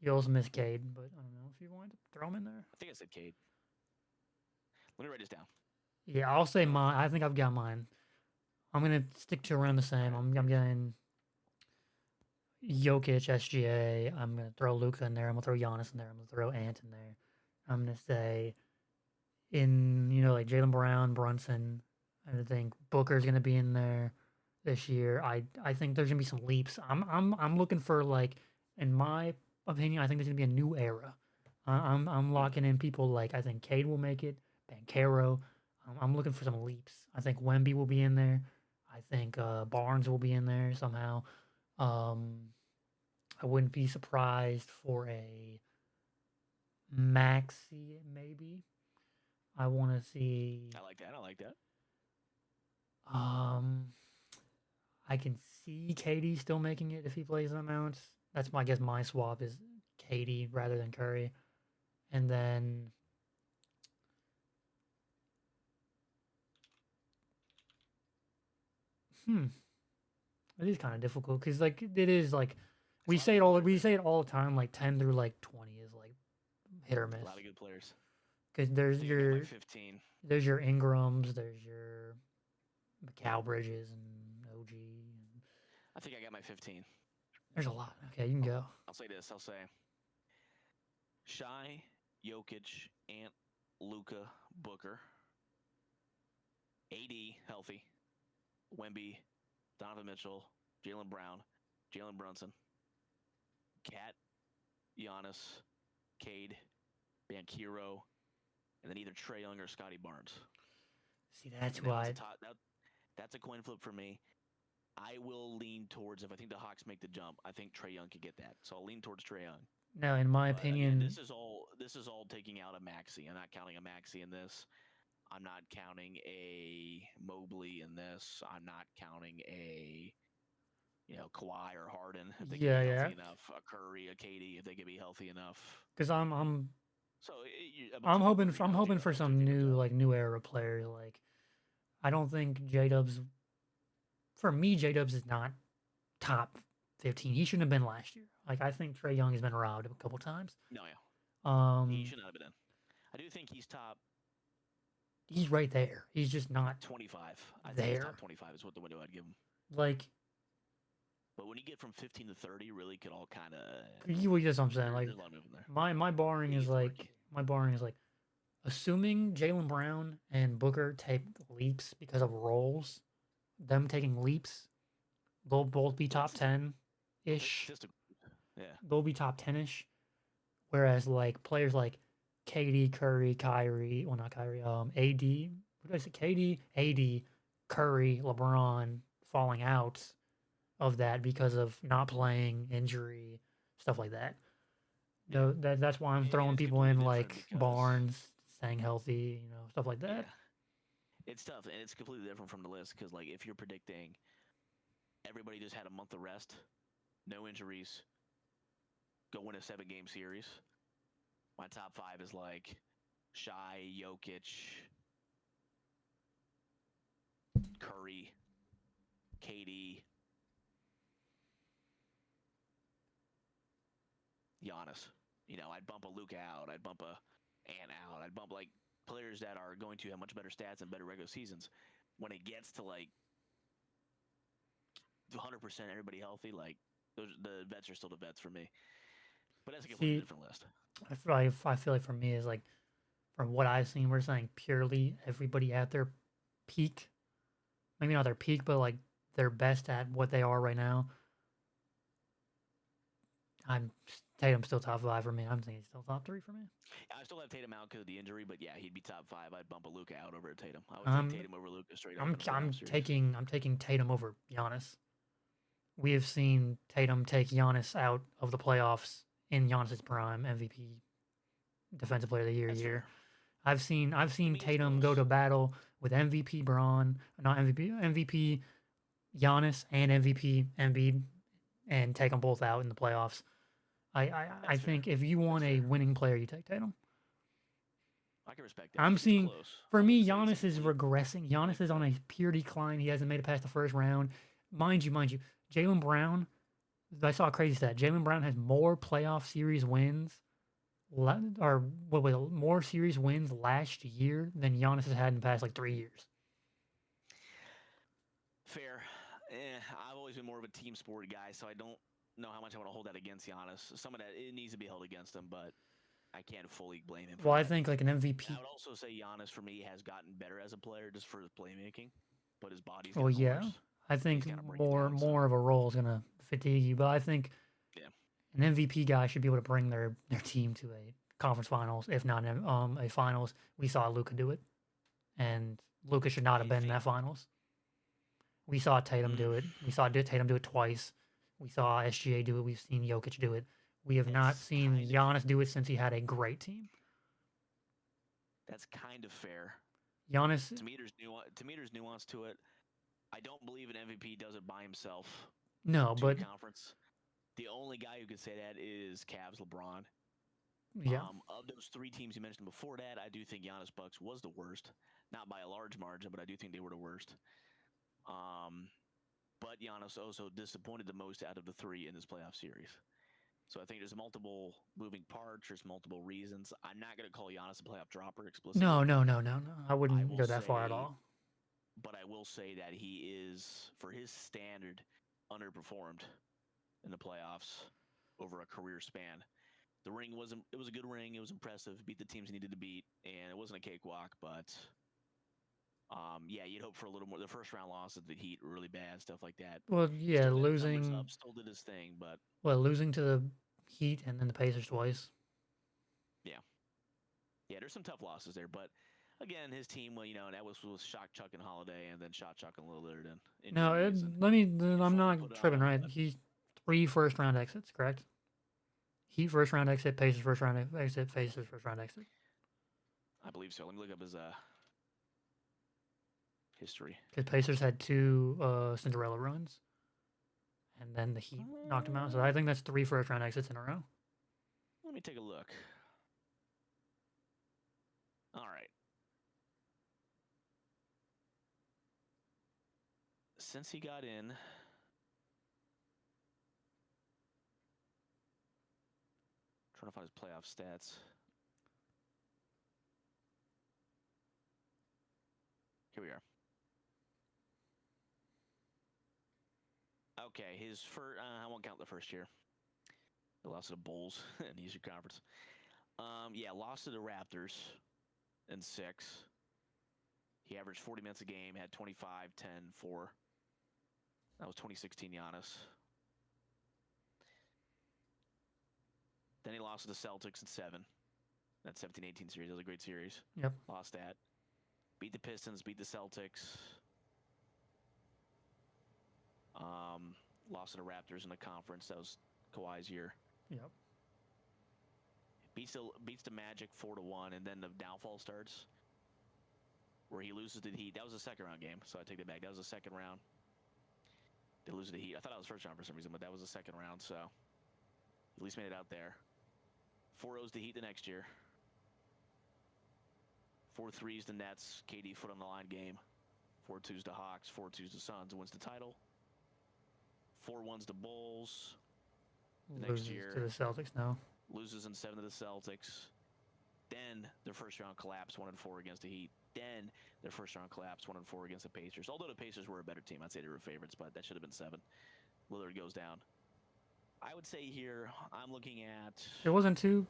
You also missed Cade, but I don't know if you wanted to throw him in there. I think I said Cade. Let me write this down. Yeah, I'll say mine. I think I've got mine. I'm gonna stick to around the same. I'm getting Jokic, SGA. I'm gonna throw Luka in there. I'm gonna throw Giannis in there. I'm gonna throw Ant in there. I'm gonna say like Jalen Brown, Brunson. I think Booker's gonna be in there this year. I think there's gonna be some leaps. I'm looking for like, in my opinion, I think there's gonna be a new era. I'm locking in people like I think Cade will make it. Bankero. I'm looking for some leaps. I think Wemby will be in there. I think Barnes will be in there somehow. Um, I wouldn't be surprised for a Maxi maybe. I want to see. I like that. I like that. Um, I can see Katie still making it if he plays them out. That's my I guess my swap is Katie rather than Curry, and then it is kind of difficult because like it is like we say it all the time. Like 10 through like 20 is like hit or miss. A lot of good players. Because there's your 15. there's your Ingrams, there's your McCall Bridges and OG. And I think I got my 15. there's a lot. Okay, you can go. I'll say this. I'll say Shai, Jokic, Ant, Luka, Booker, AD healthy, Wemby, Donovan Mitchell, Jalen Brown, Jalen Brunson, Cat, Giannis, Cade, Bankero, and then either Trae Young or Scotty Barnes. See, that's why. That's a coin flip for me. I will lean towards, if I think the Hawks make the jump, I think Trae Young could get that. So I'll lean towards Trae Young. Now, in my But opinion, again, this is all taking out a Maxi. I'm not counting a Maxi in this. I'm not counting a Mobley in this. I'm not counting a Kawhi or Harden if they can be healthy enough. A Curry, a KD if they can be healthy enough. Because I'm So I'm hoping for some new era player. Like I don't think J-Dubs. For me, J-Dubs is not top 15. He shouldn't have been last year. Like I think Trae Young has been robbed a couple times. No, yeah. He should not have been in. I do think he's top. He's right there. He's just not 25. I there. think he's top 25 is what the window I'd give him. Like, but when you get from 15 to 30, really could all kind of. That's what I'm saying. Like, my barring is like assuming Jalen Brown and Booker take leaps because of roles, them taking leaps, they'll both be top 10 ish. Yeah. They'll be top 10 ish. Whereas like players like KD, Curry, Kyrie, well not Kyrie, AD, what did I say? KD, AD, Curry, LeBron falling out of that because of not playing, injury, stuff like that. No, that's why I'm throwing people in like Barnes, staying healthy, stuff like that. Yeah. It's tough, and it's completely different from the list because, like, if you're predicting everybody just had a month of rest, no injuries, go win a 7-game series, my top 5 is like Shai, Jokic, Curry, KD, Giannis. I'd bump a Luka out. I'd bump a Ant out. I'd bump like players that are going to have much better stats and better regular seasons. When it gets to like 100% everybody healthy, like the vets are still the vets for me. But that's a completely different list. I feel like for me is like from what I've seen, we're saying purely everybody at their peak. Maybe not their peak, but like their best at what they are right now. Tatum's still top 5 for me. I'm thinking he's still top 3 for me. I still have Tatum out because of the injury, but yeah, he'd be top 5. I'd bump a Luka out over Tatum. I would take Tatum over Luka straight up. I'm taking Tatum over Giannis. We have seen Tatum take Giannis out of the playoffs in Giannis's prime, MVP, Defensive Player of the Year. I've seen Tatum go to battle with MVP MVP Giannis and MVP Embiid, and take them both out in the playoffs. I That's fair. think if you want That's a fair. winning player, you take Tatum. I can respect that. I'm It's seeing, close. for I me, wouldn't say it's a Giannis is complete regressing. Giannis is on a pure decline. He hasn't made it past the first round. Mind you, Jalen Brown, I saw a crazy stat. Jalen Brown has more playoff series wins, or what was it, more series wins last year than Giannis has had in the past like 3 years. fair. I've always been more of a team sport guy, so I don't know how much I want to hold that against Giannis. Some of that it needs to be held against him, but I can't fully blame him for Well, I that. think like an And I MVP. would also say Giannis for me has gotten better as a player just for his playmaking, but his body's Well, gotten yeah, worse. I And he's think kind of breaking more down. So more of a role is gonna fatigue you, but I think yeah, an MVP guy should be able to bring their team to a conference finals, if not a finals. We saw Luca do it, and Luca should not have I been in think. that finals. We saw Tatum Mm, do it. We saw Tatum do it twice. We saw SGA do it. We've seen Jokic do it. We have not it's seen kind of Giannis do it since he had a great team. that's kind of fair. Giannis, To me, there's nuance to it. I don't believe an MVP does it by himself no, to a but conference. The only guy who could say that is Cavs LeBron. yeah. Of those three teams you mentioned before that, I do think Giannis Bucks was the worst. Not by a large margin, but I do think they were the worst. Um, but Giannis also disappointed the most out of the three in this playoff series. So I think there's multiple moving parts. There's multiple reasons. I'm not going to call Giannis a playoff dropper explicitly. No. I I wouldn't will go that far at say, all. but I will say that he is, for his standard, underperformed in the playoffs over a career span. The ring wasn't. It was a good ring. It was impressive. Beat the teams he needed to beat, and it wasn't a cakewalk. But yeah, you'd hope for a little more. The first round loss of the Heat were really bad, stuff like that. Well, yeah, Still had his numbers up. Still did his thing, but losing to the Heat and then the Pacers twice. yeah, yeah. There's some tough losses there, but again, his team, well, that was Shock Chuck and Holiday, and then Shot Chuck and Lillard and No, injuries, and he I'm fully not put it on tripping, him. right? But He's 3 first round exits, correct? Heat first round exit, Pacers first round exit, Pacers first round exit. I believe so. Let me look up his history. Because Pacers had 2 Cinderella runs, and then the Heat knocked him out. So I think that's 3 first round exits in a row. Let me take a look. All right. Since he got in, trying to find his playoff stats. Here we are. Okay, his first. I won't count the first year. They lost to the Bulls in the Eastern Conference. Yeah, lost to the Raptors in 6. He averaged 40 minutes a game, had 25, 10, 4. That was 2016 Giannis. Then he lost to the Celtics in 7. That 17-18 series. That was a great series. Yep. Lost that. Beat the Pistons, beat the Celtics. Lost to the Raptors in the conference. That was Kawhi's year. Yep. Beats the Magic 4-1, and then the downfall starts where he loses to the Heat. That was a second round game, so I take that back. That was the second round. They lose to the Heat. I thought it was first round for some reason, but that was the second round, so at least made it out there. 4-0's the Heat the next year. 4-3's the Nets. KD foot on the line game. 4-2's the Hawks. 4-2's the Suns. Wins the title. 4-1's the Bulls. Loses year. to the Celtics now. Loses in 7 to the Celtics. Then their first round collapse, 1-4 against the Heat. Then their first round collapse, 1-4 against the Pacers. Although the Pacers were a better team, I'd say they were favorites, but that should have been 7. Lillard goes down. I would say here, I'm looking at. It wasn't 2.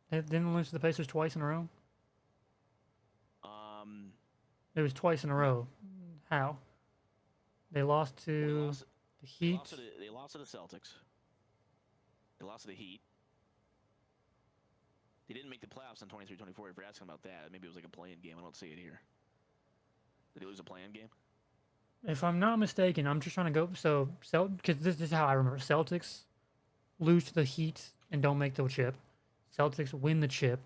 They didn't lose to the Pacers twice in a row. It was twice in a row. How? They lost to the Heat. They lost to the Celtics. They lost to the Heat. They didn't make the playoffs in 23-24. If you're asking about that, maybe it was like a play-in game. I don't see it here. Did they lose a play-in game? If I'm not mistaken, I'm just trying to go. Because this is how I remember. Celtics lose to the Heat and don't make the chip. Celtics win the chip.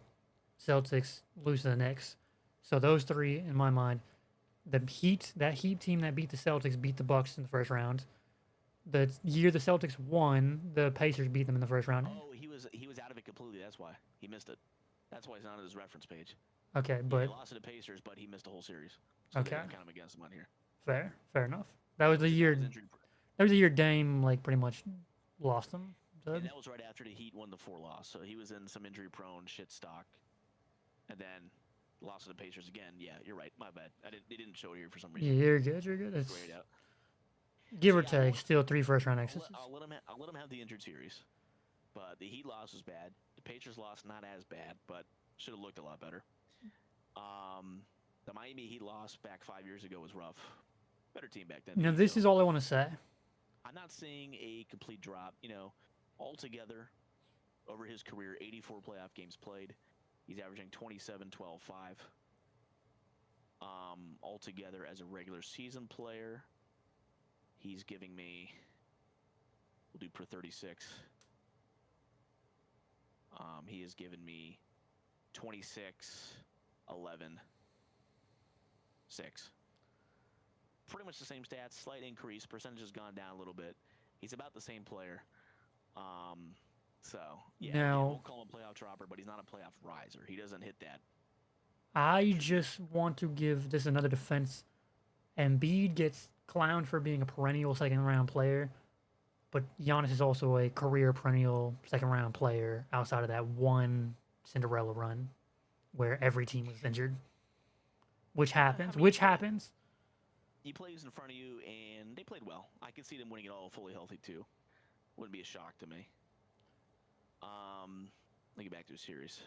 Celtics lose to the Knicks. So those 3, in my mind, that Heat team that beat the Celtics beat the Bucks in the first round. The year the Celtics won, the Pacers beat them in the first round. Oh, was out of it completely. That's why he missed it. That's why he's not on his reference page. Okay, Yeah, he but lost to the Pacers, but he missed the whole series, so they okay, didn't count him against him on here. fair enough. That was the That year. was injury. That was the year Dame like pretty much lost them. And that was right after the Heat won the 4 loss, so he was in some injury-prone shit stock, and then lost to the Pacers again. Yeah, you're right. My bad. They didn't show it here for some reason. Yeah, you're good. You're good. It's Grayed out. give So, or yeah, take, still 3 first-round exits. I'll let him have the injured series, but the Heat loss was bad. The Pacers loss not as bad, but should have looked a lot better. The Miami Heat loss back 5 years ago was rough. Better team back then. You know, this is all I want to say. I'm not seeing a complete drop. You know, altogether, over his career, 84 playoff games played. He's averaging 27, 12, 5. Altogether, as a regular season player, he's giving me, we'll do per 36. He has given me 26, 11, 6. Pretty much the same stats, slight increase. Percentage has gone down a little bit. He's about the same player. So, yeah, Now, we'll call him a playoff dropper, but he's not a playoff riser. He doesn't hit that. I just want to give this another defense. Embiid gets clowned for being a perennial second-round player, but Giannis is also a career perennial second-round player outside of that one Cinderella run where every team was injured. Which happens. He plays in front of you, and they played well. I can see them winning it all fully healthy, too. Wouldn't be a shock to me. Let me get back to the series.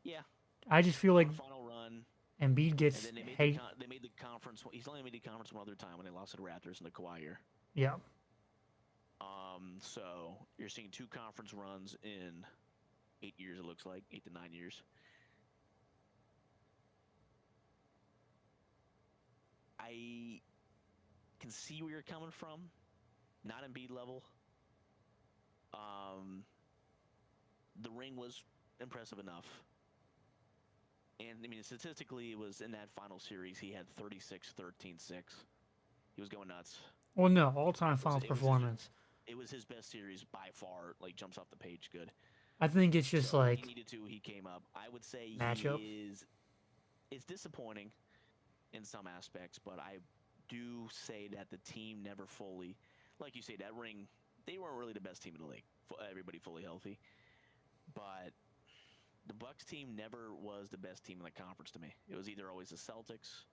Yeah. I just feel like final run. Embiid gets and then hate. They made the conference. He's only made the conference one other time when they lost to the Raptors in the Kawhi year. Yeah. So you're seeing 2 conference runs in 8 years. It looks like 8 to 9 years. I can see where you're coming from. Not Embiid level. The ring was impressive enough. And, I mean, statistically, it was in that final series, he had 36, 13, 6. He was going nuts. Well, no, all-time finals performance. It was his best series by far, like, jumps off the page good. I think it's just like... He needed to, he came up. I would say matchup. It's disappointing in some aspects, but I do say that the team never fully... Like you say, that ring, they weren't really the best team in the league. Everybody fully healthy. But the Bucks team never was the best team in the conference to me. It was either always the Celtics,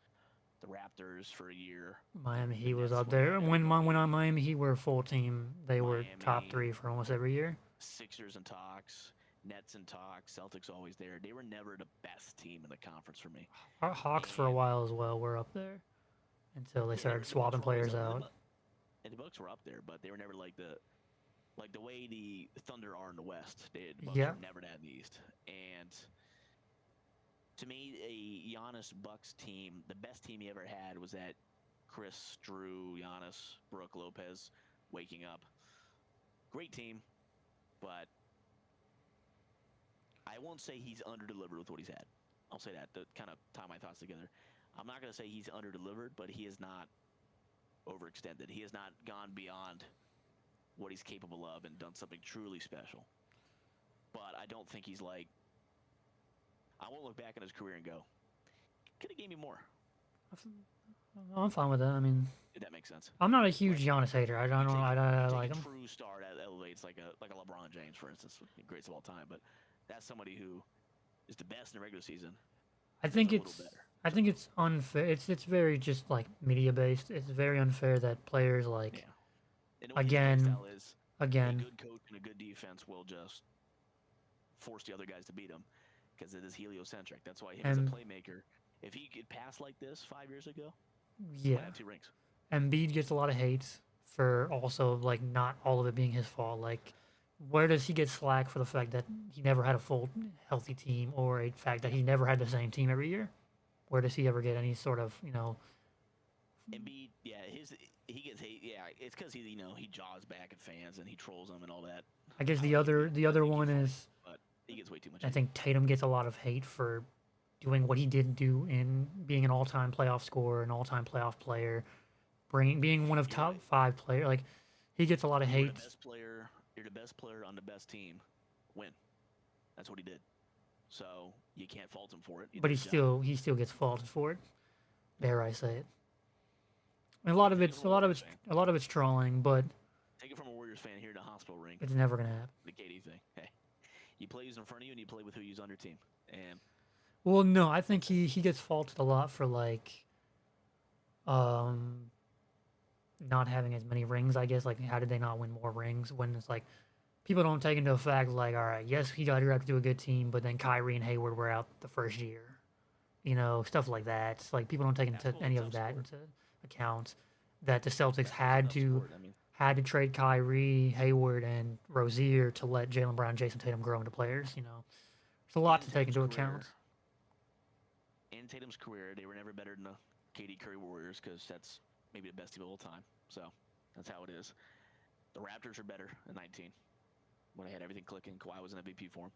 the Raptors for a year. Miami Heat was up there. When on Miami Heat were a full team, they were top 3 for almost every year. Sixers and talks, Nets and talks, Celtics always there. They were never the best team in the conference for me. Our Hawks for a while as well were up there until they started swapping players out. And the Bucks were up there, but they were never like the way the Thunder are in the West. The Bucks were never that in the East. And to me, a Giannis Bucks team, the best team he ever had was that Chris, Drew, Giannis, Brooke, Lopez waking up. Great team, but I won't say he's under-delivered with what he's had. I'll say that to kind of tie my thoughts together. I'm not going to say he's under-delivered, but he is not overextended. He has not gone beyond what he's capable of and done something truly special. But I don't think he's like... I won't look back at his career and go, could have gave me more. I'm fine with that. I mean... If that makes sense. I'm not a huge Giannis hater. I like him. A true star that elevates like a LeBron James, for instance, greatest of all time. But that's somebody who is the best in the regular season. I think it's unfair. It's very just like media based. It's very unfair that players like again. A good coach and a good defense will just force the other guys to beat him because it is heliocentric. That's why him as a playmaker, if he could pass like this 5 years ago, he would have 2 rings. Embiid gets a lot of hates for also like not all of it being his fault. Like, where does he get slack for the fact that he never had a full healthy team, or a fact that he never had the same team every year? Where does he ever get any sort of Embiid, he gets hate. Yeah, it's because he jaws back at fans and he trolls them and all that. I guess the other one is, but he gets way too much. I think Tatum gets a lot of hate for doing what he did do in being an all-time playoff scorer, an all-time playoff player, being one of top 5 players. Like, he gets a lot of hate. you're the best player on the best team, win. That's what he did. So you can't fault him for it. But he still gets faulted for it. Dare I say it? And a lot of it's trolling, but take it from a Warriors fan here in the hospital ring. it's never gonna happen. The KD thing. Hey, you play who's in front of you, and you play with who you's on your team. And well, no, I think he gets faulted a lot for like, um, not having as many rings. I guess like how did they not win more rings when it's like people don't take into effect like, all right, yes, he got drafted to a good team, but then Kyrie and Hayward were out the first year. You know, stuff like that. It's like people don't take into any of that into account. That the Celtics had to trade Kyrie, Hayward, and Rozier to let Jaylen Brown, Jason Tatum grow into players. You know, there's a lot to take into account. In Tatum's career, they were never better than the KD Curry Warriors because that's maybe the best team of all time. So that's how it is. The Raptors are better in 19 when they had everything clicking. Kawhi was an MVP for him.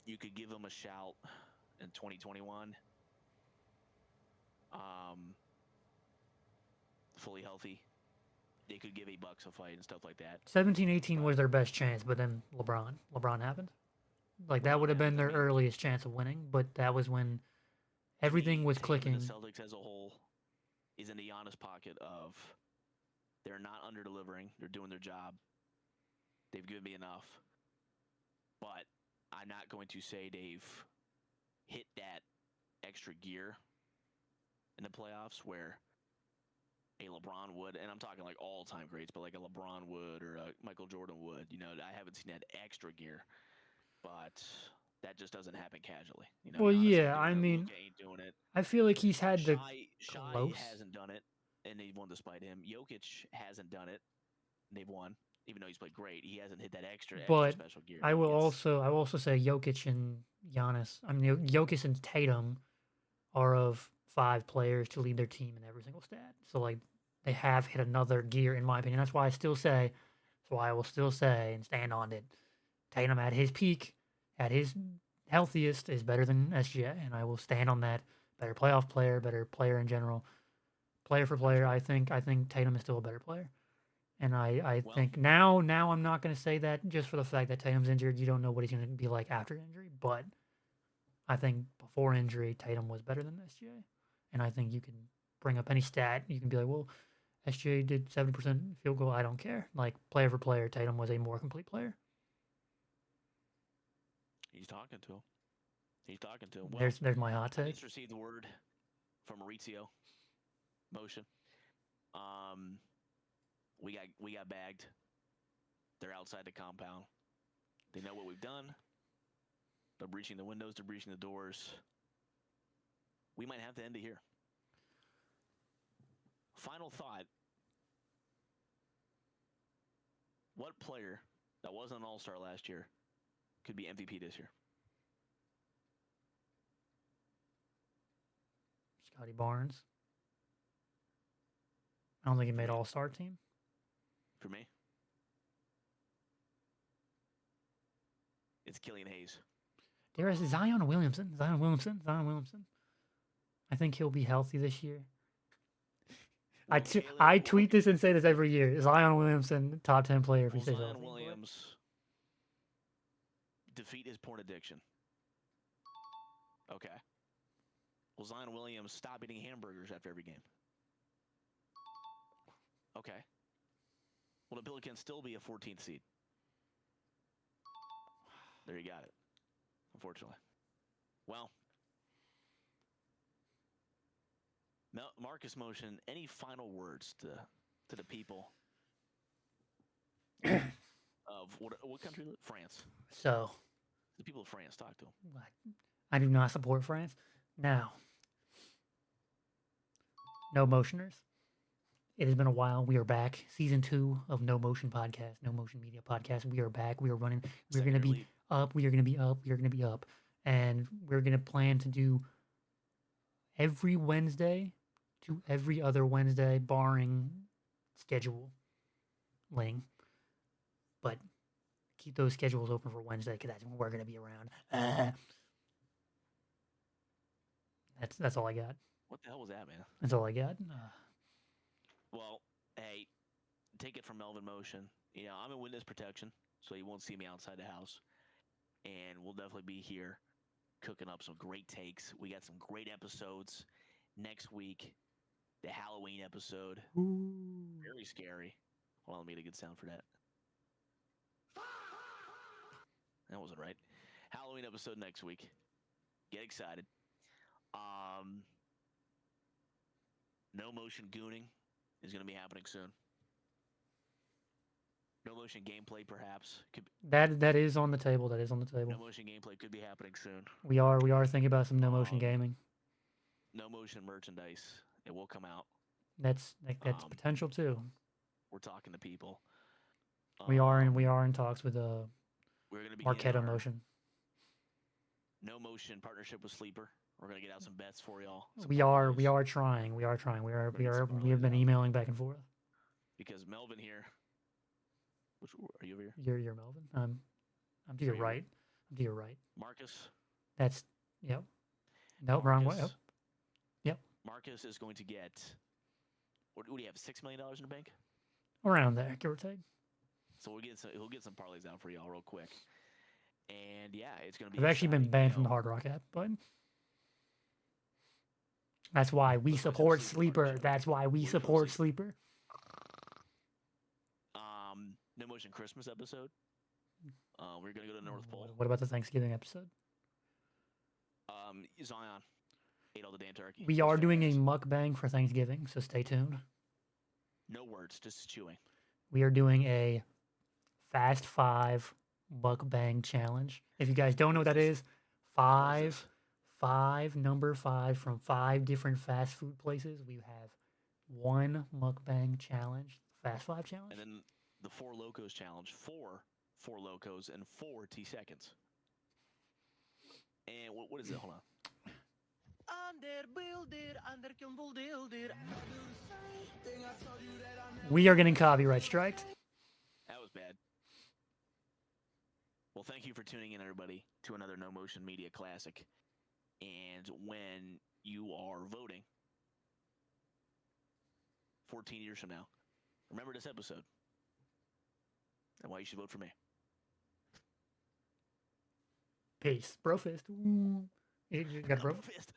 You could give them a shout in 2021. Fully healthy. They could give $8 a fight and stuff like that. 17-18 was their best chance, but then LeBron happened. Like that would have been their earliest chance of winning, but that was when everything was clicking. The Celtics as a whole is in the Giannis pocket of they're not under delivering. They're doing their job. They've given me enough, but I'm not going to say they've hit that extra gear in the playoffs where a LeBron would, and I'm talking like all-time greats, but like a LeBron would or a Michael Jordan would. You know, I haven't seen that extra gear, but that just doesn't happen casually. You know, well, Giannis yeah, I mean, ain't doing it. I feel like he's had the Shai hasn't done it, and they've won despite him. Jokic hasn't done it, and they've won. Even though he's played great, he hasn't hit that extra special gear. I will also say Jokic and Giannis. I mean, Jokic and Tatum are of 5 players to lead their team in every single stat. So like they have hit another gear in my opinion. That's why I will still say and stand on it. Tatum at his peak, at his healthiest, is better than SGA, and I will stand on that. Better playoff player, better player in general. Player for player, I think Tatum is still a better player. And I think now I'm not going to say that just for the fact that Tatum's injured. You don't know what he's going to be like after injury. But I think before injury, Tatum was better than SGA. And I think you can bring up any stat. You can be like, well, SGA did 70% field goal. I don't care. Like, player for player, Tatum was a more complete player. He's talking to him. Well, there's my hot take. I just received the word from Maurizio Motion. We got bagged. They're outside the compound. They know what we've done. They're breaching the windows. They're breaching the doors. We might have to end it here. Final thought. What player that wasn't an all-star last year could be MVP this year? Scotty Barnes. I don't think he made all-star team. For me, it's Killian Hayes. There is Zion Williamson. I think he'll be healthy this year. I tweet this and say this every year. Zion Williamson, top 10 player if he stays healthy. Zion Williams defeat his porn addiction. Okay. Will Zion Williams stop eating hamburgers after every game? Okay. Will the Pelicans still be a 14th seed? There you got it. Unfortunately. Well, Marcus Motion, any final words to the people of what country? France. So, the people of France, talk to them. I do not support France. Now, no motioners. It has been a while. We are back. Season 2 of No Motion Podcast, No Motion Media Podcast. We are back. We are running. We're going to be up. We are going to be up. We are going to be up. And we're going to plan to do every Wednesday to every other Wednesday, barring scheduling. But keep those schedules open for Wednesday because that's when we're going to be around. That's all I got. What the hell was that, man? That's all I got. Well, hey, take it from Melvin Motion. You know, I'm in witness protection, so you won't see me outside the house. And we'll definitely be here cooking up some great takes. We got some great episodes next week. The Halloween episode, Ooh. very scary. Hold on, let me get a good sound for that. That wasn't right. Halloween episode next week. Get excited. No motion gooning is going to be happening soon. No motion gameplay, perhaps. That is on the table. That is on the No table. motion gameplay could be happening soon. We are thinking about some no motion gaming. No motion merchandise. It will come out. That's potential too. We're talking to people. We are in talks with we're going to be Marketo Motion. No motion partnership with Sleeper. We're going to get out some bets for y'all. We are trying. We have been emailing back and forth. Because Melvin here. Which are you over here? You're Melvin. I'm to your right. I'm to your right. Marcus. That's yep. Nope, wrong way. Yep. Marcus is going to get. What do you have? $6 million in the bank? Around there, give or take. So he'll get some parlays out for y'all real quick. And yeah, it's gonna be. I've actually been banned from the Hard Rock app, but that's why we support Sleeper. That's why we support Sleeper. No motion Christmas episode. We're gonna go to the North Pole. What about the Thanksgiving episode? Zion ate all the damn turkey. We are doing a mukbang for Thanksgiving, so stay tuned. No words, just chewing. We are doing a Fast 5 mukbang challenge. If you guys don't know what that is, number 5 from 5 different fast food places. We have one mukbang challenge, Fast 5 challenge. And then the 4 Locos challenge, 4 Locos in 40 seconds. And what is it? Hold on. We are getting copyright striked. That was bad. Well, thank you for tuning in, everybody, to another No Motion Media Classic. And when you are voting 14 years from now, remember this episode and why you should vote for me. Peace. Bro fist. Ooh. You got a bro fist?